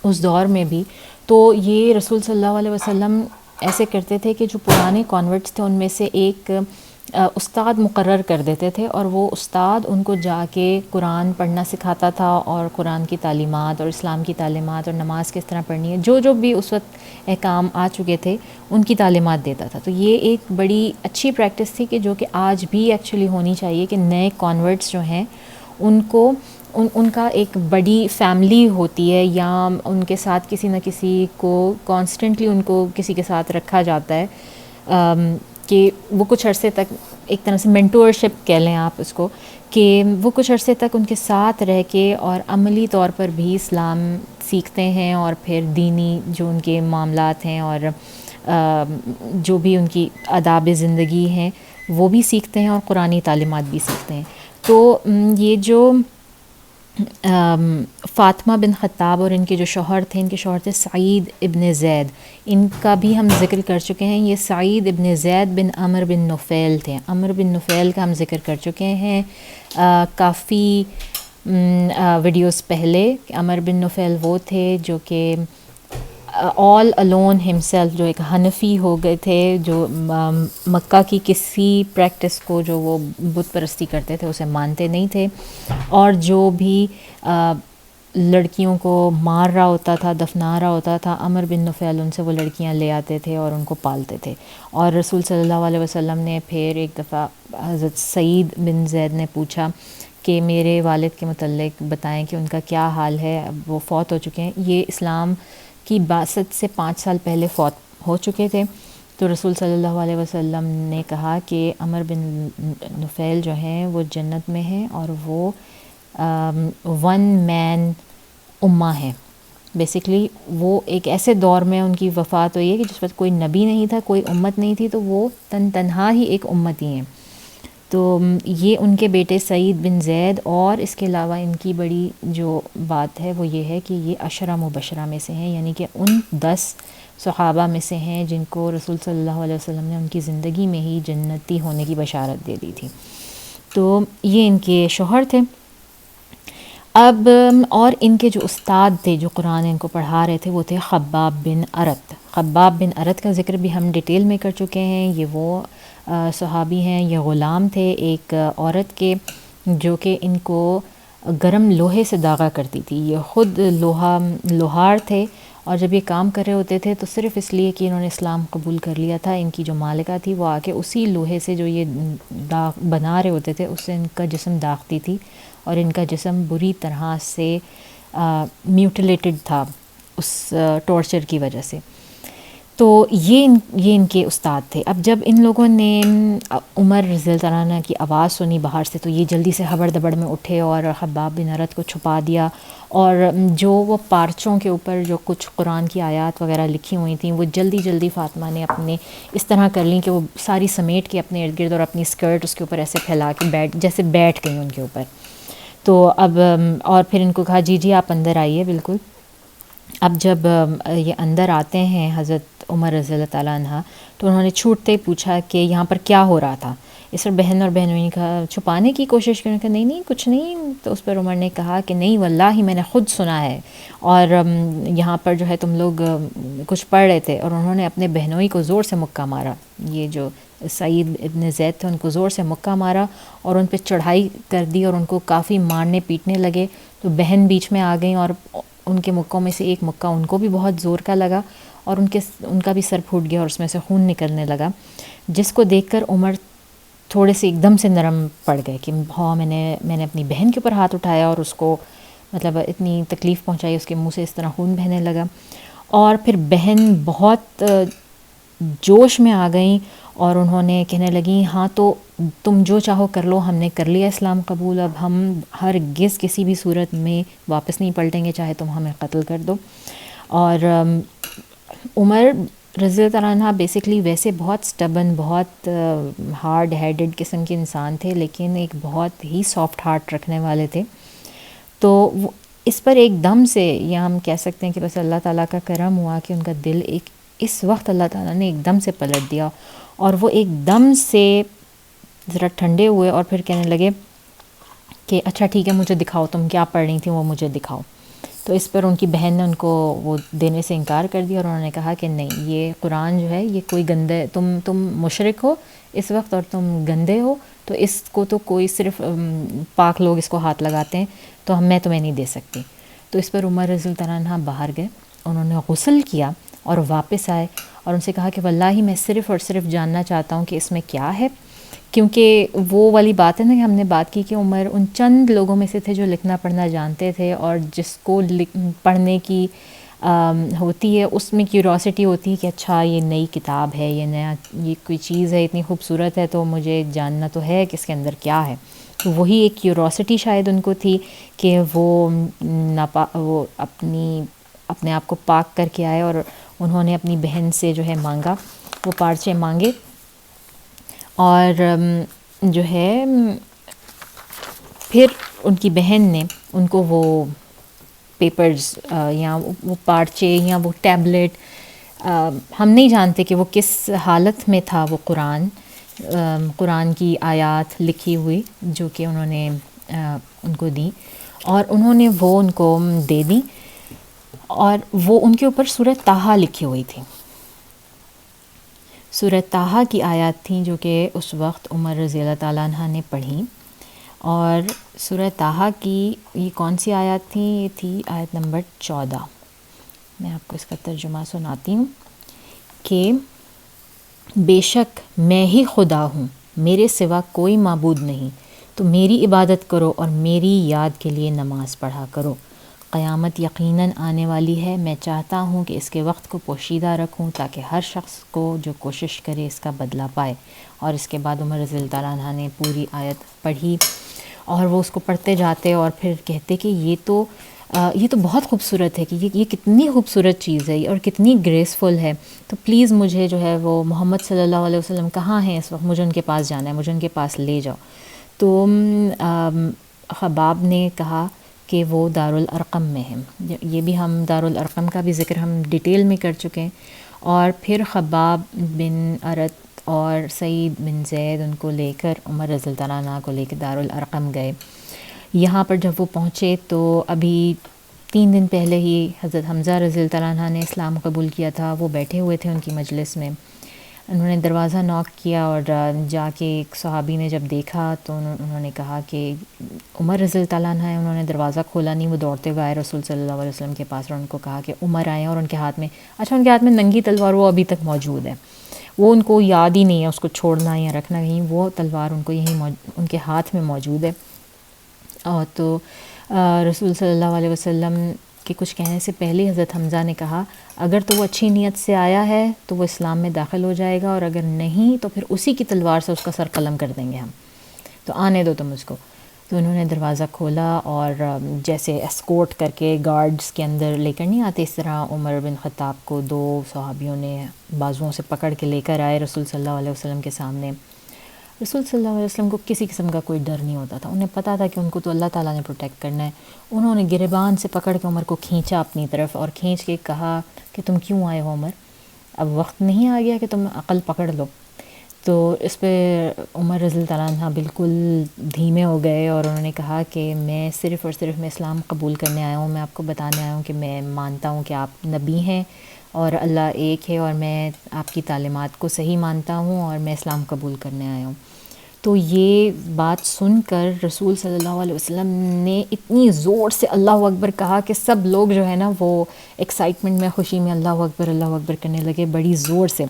اس دور میں بھی، تو یہ رسول صلی اللہ علیہ وسلم ایسے کرتے تھے کہ جو پرانے کانورٹس تھے ان میں سے ایک استاد مقرر کر دیتے تھے، اور وہ استاد ان کو جا کے قرآن پڑھنا سکھاتا تھا، اور قرآن کی تعلیمات اور اسلام کی تعلیمات اور نماز کس طرح پڑھنی ہے، جو بھی اس وقت احکام آ چکے تھے ان کی تعلیمات دیتا تھا. تو یہ ایک بڑی اچھی پریکٹس تھی کہ جو کہ آج بھی ایکچولی ہونی چاہیے کہ نئے کانورٹس جو ہیں ان کو ان کا ایک بڑی فیملی ہوتی ہے، یا ان کے ساتھ کسی نہ کسی کو کانسٹنٹلی ان کو کسی کے ساتھ رکھا جاتا ہے کہ وہ کچھ عرصے تک، ایک طرح سے مینٹورشپ کہہ لیں آپ اس کو، کہ وہ کچھ عرصے تک ان کے ساتھ رہ کے اور عملی طور پر بھی اسلام سیکھتے ہیں، اور پھر دینی جو ان کے معاملات ہیں اور جو بھی ان کی آداب زندگی ہیں وہ بھی سیکھتے ہیں، اور قرآنی تعلیمات بھی سیکھتے ہیں. تو یہ جو فاطمہ بن خطاب اور ان کے جو شوہر تھے، ان کے شوہر تھے سعید ابن زید، ان کا بھی ہم ذکر کر چکے ہیں. یہ سعید ابن زید بن عمر بن نفیل تھے. عمر بن نفیل کا ہم ذکر کر چکے ہیں کافی ویڈیوز پہلے. عمر بن نفیل وہ تھے جو کہ آل الون ہمسیلف، جو ایک حنفی ہو گئے تھے، جو مکہ کی کسی پریکٹس کو جو وہ بت پرستی کرتے تھے اسے مانتے نہیں تھے، اور جو بھی لڑکیوں کو مار رہا ہوتا تھا، دفنا رہا ہوتا تھا، عمر بن نفیل ان سے وہ لڑکیاں لے آتے تھے اور ان کو پالتے تھے. اور رسول صلی اللہ علیہ وسلم نے پھر ایک دفعہ حضرت سعید بن زید نے پوچھا کہ میرے والد کے متعلق بتائیں کہ ان کا کیا حال ہے، اب وہ فوت ہو چکے ہیں. یہ اسلام کی بعثت سے 5 سال پہلے فوت ہو چکے تھے. تو رسول صلی اللہ علیہ وسلم نے کہا کہ عمر بن نفیل جو ہیں وہ جنت میں ہیں، اور وہ 1 مین امہ ہیں. بیسکلی وہ ایک ایسے دور میں ان کی وفات ہوئی ہے کہ جس وقت کوئی نبی نہیں تھا، کوئی امت نہیں تھی، تو وہ تنہا ہی ایک امتی ہیں. تو یہ ان کے بیٹے سعید بن زید، اور اس کے علاوہ ان کی بڑی جو بات ہے وہ یہ ہے کہ یہ عشرہ مبشرہ میں سے ہیں، یعنی کہ ان 10 صحابہ میں سے ہیں جن کو رسول صلی اللہ علیہ وسلم نے ان کی زندگی میں ہی جنتی ہونے کی بشارت دے دی تھی. تو یہ ان کے شوہر تھے. اب اور ان کے جو استاد تھے جو قرآن ان کو پڑھا رہے تھے وہ تھے خباب بن ارت. خباب بن ارت کا ذکر بھی ہم ڈیٹیل میں کر چکے ہیں. یہ وہ صحابی ہیں، یہ غلام تھے ایک عورت کے جو کہ ان کو گرم لوہے سے داغا کرتی تھی. یہ خود لوہار تھے، اور جب یہ کام کر رہے ہوتے تھے تو صرف اس لیے کہ انہوں نے اسلام قبول کر لیا تھا، ان کی جو مالکہ تھی وہ آ کے اسی لوہے سے جو یہ داغ بنا رہے ہوتے تھے اس سے ان کا جسم داغتی تھی، اور ان کا جسم بری طرح سے میوٹیلیٹڈ تھا اس ٹارچر کی وجہ سے. تو یہ ان کے استاد تھے. اب جب ان لوگوں نے عمر رضی اللہ تعالیٰ عنہ کی آواز سنی باہر سے تو یہ جلدی سے ہبڑ دبڑ میں اٹھے اور خباب بن ارت کو چھپا دیا، اور جو وہ پارچوں کے اوپر جو کچھ قرآن کی آیات وغیرہ لکھی ہوئی تھیں وہ جلدی جلدی فاطمہ نے اپنے اس طرح کر لیں کہ وہ ساری سمیٹ کے اپنے ارد گرد اور اپنی اسکرٹ اس کے اوپر ایسے پھیلا کے جیسے بیٹھ گئی ان کے اوپر. تو اب اور پھر ان کو کہا جی آپ اندر آئیے بالکل. اب جب یہ اندر آتے ہیں حضرت عمر رضی اللہ تعالیٰ عنہ تو انہوں نے چھوٹتے ہی پوچھا کہ یہاں پر کیا ہو رہا تھا. اس پر بہن اور بہنوں نے کہا چھپانے کی کوشش کی، کہ نہیں کچھ نہیں. تو اس پر عمر نے کہا کہ نہیں واللہ میں نے خود سنا ہے، اور یہاں پر جو ہے تم لوگ کچھ پڑھ رہے تھے. اور انہوں نے اپنے بہنوئی کو زور سے مکہ مارا، یہ جو سعید ابن زید تھے ان کو زور سے مکہ مارا اور ان پہ چڑھائی کر دی اور ان کو کافی مارنے پیٹنے لگے. تو بہن بیچ میں آ گئیں اور ان کے مکوں میں سے ایک مکہ ان کو بھی بہت زور کا لگا اور ان کا بھی سر پھوٹ گیا اور اس میں سے خون نکلنے لگا، جس کو دیکھ کر عمر تھوڑے سے ایک دم سے نرم پڑ گئے کہ ہاں میں نے اپنی بہن کے اوپر ہاتھ اٹھایا اور اس کو مطلب اتنی تکلیف پہنچائی، اس کے منہ سے اس طرح خون بہنے لگا. اور پھر بہن بہت جوش میں آ گئیں اور انہوں نے کہنے لگیں ہاں تو تم جو چاہو کر لو، ہم نے کر لیا اسلام قبول، اب ہم ہرگز کسی بھی صورت میں واپس نہیں پلٹیں گے، چاہے تم ہمیں قتل کر دو. اور عمر رضی اللہ تعالیٰ عنہ بیسکلی ویسے بہت سٹبن، بہت ہارڈ ہیڈڈ قسم کے انسان تھے، لیکن ایک بہت ہی سافٹ ہارٹ رکھنے والے تھے. تو اس پر ایک دم سے یا ہم کہہ سکتے ہیں کہ بس اللہ تعالیٰ کا کرم ہوا کہ ان کا دل اس وقت اللہ تعالیٰ نے ایک دم سے پلٹ دیا اور وہ ایک دم سے ذرا ٹھنڈے ہوئے اور پھر کہنے لگے کہ اچھا ٹھیک ہے مجھے دکھاؤ تم کیا پڑھ رہی تھیں، وہ مجھے دکھاؤ. تو اس پر ان کی بہن نے ان کو وہ دینے سے انکار کر دیا اور انہوں نے کہا کہ نہیں، یہ قرآن جو ہے یہ کوئی گندے، تم مشرک ہو اس وقت اور تم گندے ہو، تو اس کو تو کوئی صرف پاک لوگ اس کو ہاتھ لگاتے ہیں، تو میں تمہیں نہیں دے سکتی. تو اس پر عمر رضی اللہ تعالیٰ عنہ باہر گئے، انہوں نے غسل کیا اور واپس آئے اور ان سے کہا کہ واللہ میں صرف اور صرف جاننا چاہتا ہوں کہ اس میں کیا ہے. کیونکہ وہ والی بات ہے نا کہ ہم نے بات کی کہ عمر ان چند لوگوں میں سے تھے جو لکھنا پڑھنا جانتے تھے، اور جس کو پڑھنے کی ہوتی ہے اس میں کیوریوسٹی ہوتی ہے کہ اچھا یہ نئی کتاب ہے، یہ کوئی چیز ہے اتنی خوبصورت ہے تو مجھے جاننا تو ہے کہ اس کے اندر کیا ہے. تو وہی ایک کیوریوسٹی شاید ان کو تھی کہ وہ اپنے آپ کو پاک کر کے آئے، اور انہوں نے اپنی بہن سے جو ہے مانگا، وہ پارچے مانگے. اور جو ہے پھر ان کی بہن نے ان کو وہ پیپرز یا وہ پارچے یا وہ ٹیبلٹ، ہم نہیں جانتے کہ وہ کس حالت میں تھا وہ قرآن کی آیات لکھی ہوئی جو کہ انہوں نے ان کو دی، اور انہوں نے وہ ان کو دے دی، اور وہ ان کے اوپر سورۃ طٰہٰ لکھی ہوئی تھی. سورۃ طٰہٰ کی آیات تھیں جو کہ اس وقت عمر رضی اللہ تعالیٰ عنہ نے پڑھی. اور سورۃ طٰہٰ کی یہ کون سی آیات تھیں؟ یہ تھی آیت نمبر 14. میں آپ کو اس کا ترجمہ سناتی ہوں کہ بے شک میں ہی خدا ہوں، میرے سوا کوئی معبود نہیں، تو میری عبادت کرو اور میری یاد کے لیے نماز پڑھا کرو. قیامت یقیناً آنے والی ہے، میں چاہتا ہوں کہ اس کے وقت کو پوشیدہ رکھوں تاکہ ہر شخص کو جو کوشش کرے اس کا بدلہ پائے. اور اس کے بعد عمر رضی اللہ تعالیٰ عنہ نے پوری آیت پڑھی اور وہ اس کو پڑھتے جاتے اور پھر کہتے کہ یہ تو بہت خوبصورت ہے، کہ یہ کتنی خوبصورت چیز ہے اور کتنی گریسفل ہے، تو پلیز مجھے جو ہے وہ محمد صلی اللہ علیہ وسلم کہاں ہیں اس وقت، مجھے ان کے پاس جانا ہے، مجھے ان کے پاس لے جاؤ. تو خباب نے کہا کہ وہ دارالارقم میں ہیں. یہ بھی ہم دارالارقم کا بھی ذکر ہم ڈیٹیل میں کر چکے ہیں. اور پھر خباب بن ارت اور سعید بن زید ان کو لے کر عمر رضی اللہ عنہ کو لے کے دارالارقم گئے. یہاں پر جب وہ پہنچے تو ابھی 3 دن پہلے ہی حضرت حمزہ رضی اللہ عنہ نے اسلام قبول کیا تھا. وہ بیٹھے ہوئے تھے ان کی مجلس میں. انہوں نے دروازہ نوک کیا اور جا کے ایک صحابی نے جب دیکھا تو انہوں نے کہا کہ عمر رضی اللہ عنہ ہے. انہوں نے دروازہ کھولا نہیں، وہ دوڑتے ہوئے آئے رسول صلی اللہ علیہ وسلم کے پاس اور ان کو کہا کہ عمر آئے، اور ان کے ہاتھ میں ان کے ہاتھ میں ننگی تلوار وہ ابھی تک موجود ہے. وہ ان کو یاد ہی نہیں ہے اس کو چھوڑنا یا رکھنا کہیں، وہ تلوار ان کو یہیں ان کے ہاتھ میں موجود ہے. اور تو رسول صلی اللہ علیہ وسلم کہ کچھ کہنے سے پہلے حضرت حمزہ نے کہا اگر تو وہ اچھی نیت سے آیا ہے تو وہ اسلام میں داخل ہو جائے گا، اور اگر نہیں تو پھر اسی کی تلوار سے اس کا سر قلم کر دیں گے ہم، تو آنے دو تم اس کو۔ تو انہوں نے دروازہ کھولا اور جیسے اسکورٹ کر کے گارڈز کے اندر لے کر نہیں آتے، اس طرح عمر بن خطاب کو 2 صحابیوں نے بازوؤں سے پکڑ کے لے کر آئے رسول صلی اللہ علیہ وسلم کے سامنے۔ رسول صلی اللہ علیہ وسلم کو کسی قسم کا کوئی ڈر نہیں ہوتا تھا، انہیں پتہ تھا کہ ان کو تو اللہ تعالیٰ نے پروٹیکٹ کرنا ہے۔ انہوں نے گریبان سے پکڑ کے عمر کو کھینچا اپنی طرف اور کھینچ کے کہا کہ تم کیوں آئے ہو عمر، اب وقت نہیں آ گیا کہ تم عقل پکڑ لو؟ تو اس پہ عمر رضی اللہ تعالیٰ عنہ بالکل دھیمے ہو گئے اور انہوں نے کہا کہ میں صرف اور صرف میں اسلام قبول کرنے آیا ہوں، میں آپ کو بتانے آیا ہوں کہ میں مانتا ہوں کہ آپ نبی ہیں اور اللہ ایک ہے، اور میں آپ کی تعلیمات کو صحیح مانتا ہوں اور میں اسلام قبول کرنے آیا ہوں۔ تو یہ بات سن کر رسول صلی اللہ علیہ وسلم نے اتنی زور سے اللہ اکبر کہا کہ سب لوگ جو ہے نا وہ ایکسائٹمنٹ میں، خوشی میں اللہ اکبر کرنے لگے بڑی زور سے،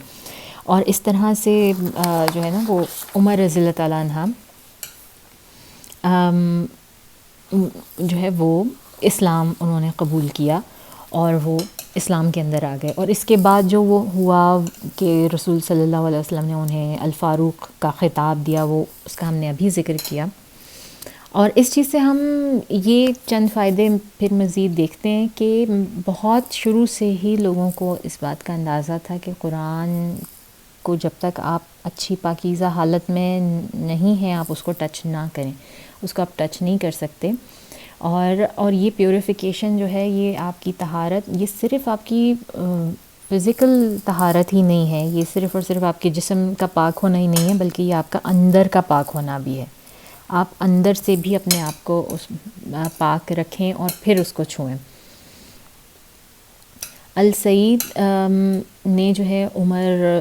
اور اس طرح سے جو ہے نا وہ عمر رضی اللہ تعالیٰ عنہ جو ہے وہ اسلام انہوں نے قبول کیا اور وہ اسلام کے اندر آ گئے۔ اور اس کے بعد جو وہ ہوا کہ رسول صلی اللہ علیہ وسلم نے انہیں الفاروق کا خطاب دیا، وہ اس کا ہم نے ابھی ذکر کیا۔ اور اس چیز سے ہم یہ چند فائدے پھر مزید دیکھتے ہیں کہ بہت شروع سے ہی لوگوں کو اس بات کا اندازہ تھا کہ قرآن کو جب تک آپ اچھی پاکیزہ حالت میں نہیں ہیں آپ اس کو ٹچ نہ کریں، اس کو آپ ٹچ نہیں کر سکتے۔ اور یہ پیوریفیکیشن جو ہے، یہ آپ کی طہارت، یہ صرف آپ کی فزیکل طہارت ہی نہیں ہے، یہ صرف اور صرف آپ کے جسم کا پاک ہونا ہی نہیں ہے، بلکہ یہ آپ کا اندر کا پاک ہونا بھی ہے۔ آپ اندر سے بھی اپنے آپ کو اس پاک رکھیں اور پھر اس کو چھوئیں۔ السعید نے جو ہے عمر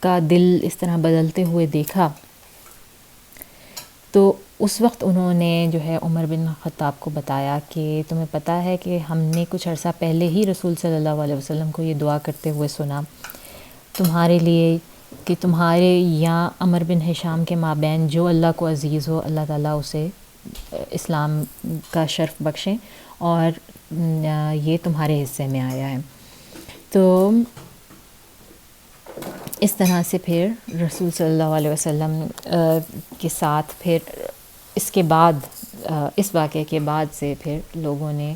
کا دل اس طرح بدلتے ہوئے دیکھا، تو اس وقت انہوں نے جو ہے عمر بن خطاب کو بتایا کہ تمہیں پتہ ہے کہ ہم نے کچھ عرصہ پہلے ہی رسول صلی اللہ علیہ وسلم کو یہ دعا کرتے ہوئے سنا تمہارے لیے کہ تمہارے یا عمر بن ہشام کے مابین جو اللہ کو عزیز ہو اللہ تعالیٰ اسے اسلام کا شرف بخشیں، اور یہ تمہارے حصے میں آیا ہے۔ تو اس طرح سے پھر رسول صلی اللہ علیہ وسلم کے ساتھ پھر اس کے بعد اس واقعے کے بعد سے پھر لوگوں نے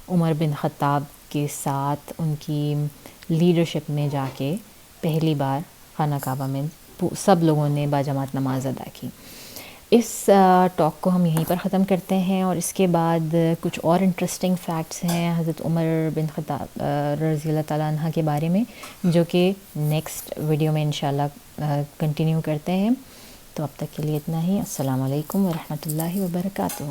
عمر بن خطاب کے ساتھ ان کی لیڈرشپ میں جا کے پہلی بار خانہ کعبہ میں سب لوگوں نے باجماعت نماز ادا کی۔ اس ٹاک کو ہم یہیں پر ختم کرتے ہیں، اور اس کے بعد کچھ اور انٹرسٹنگ فیکٹس ہیں حضرت عمر بن خطاب رضی اللہ تعالیٰ عنہ کے بارے میں، جو کہ نیکسٹ ویڈیو میں انشاءاللہ کنٹینیو کرتے ہیں۔ تو اب تک کے لیے اتنا ہی۔ السلام علیکم ورحمۃ اللہ وبرکاتہ۔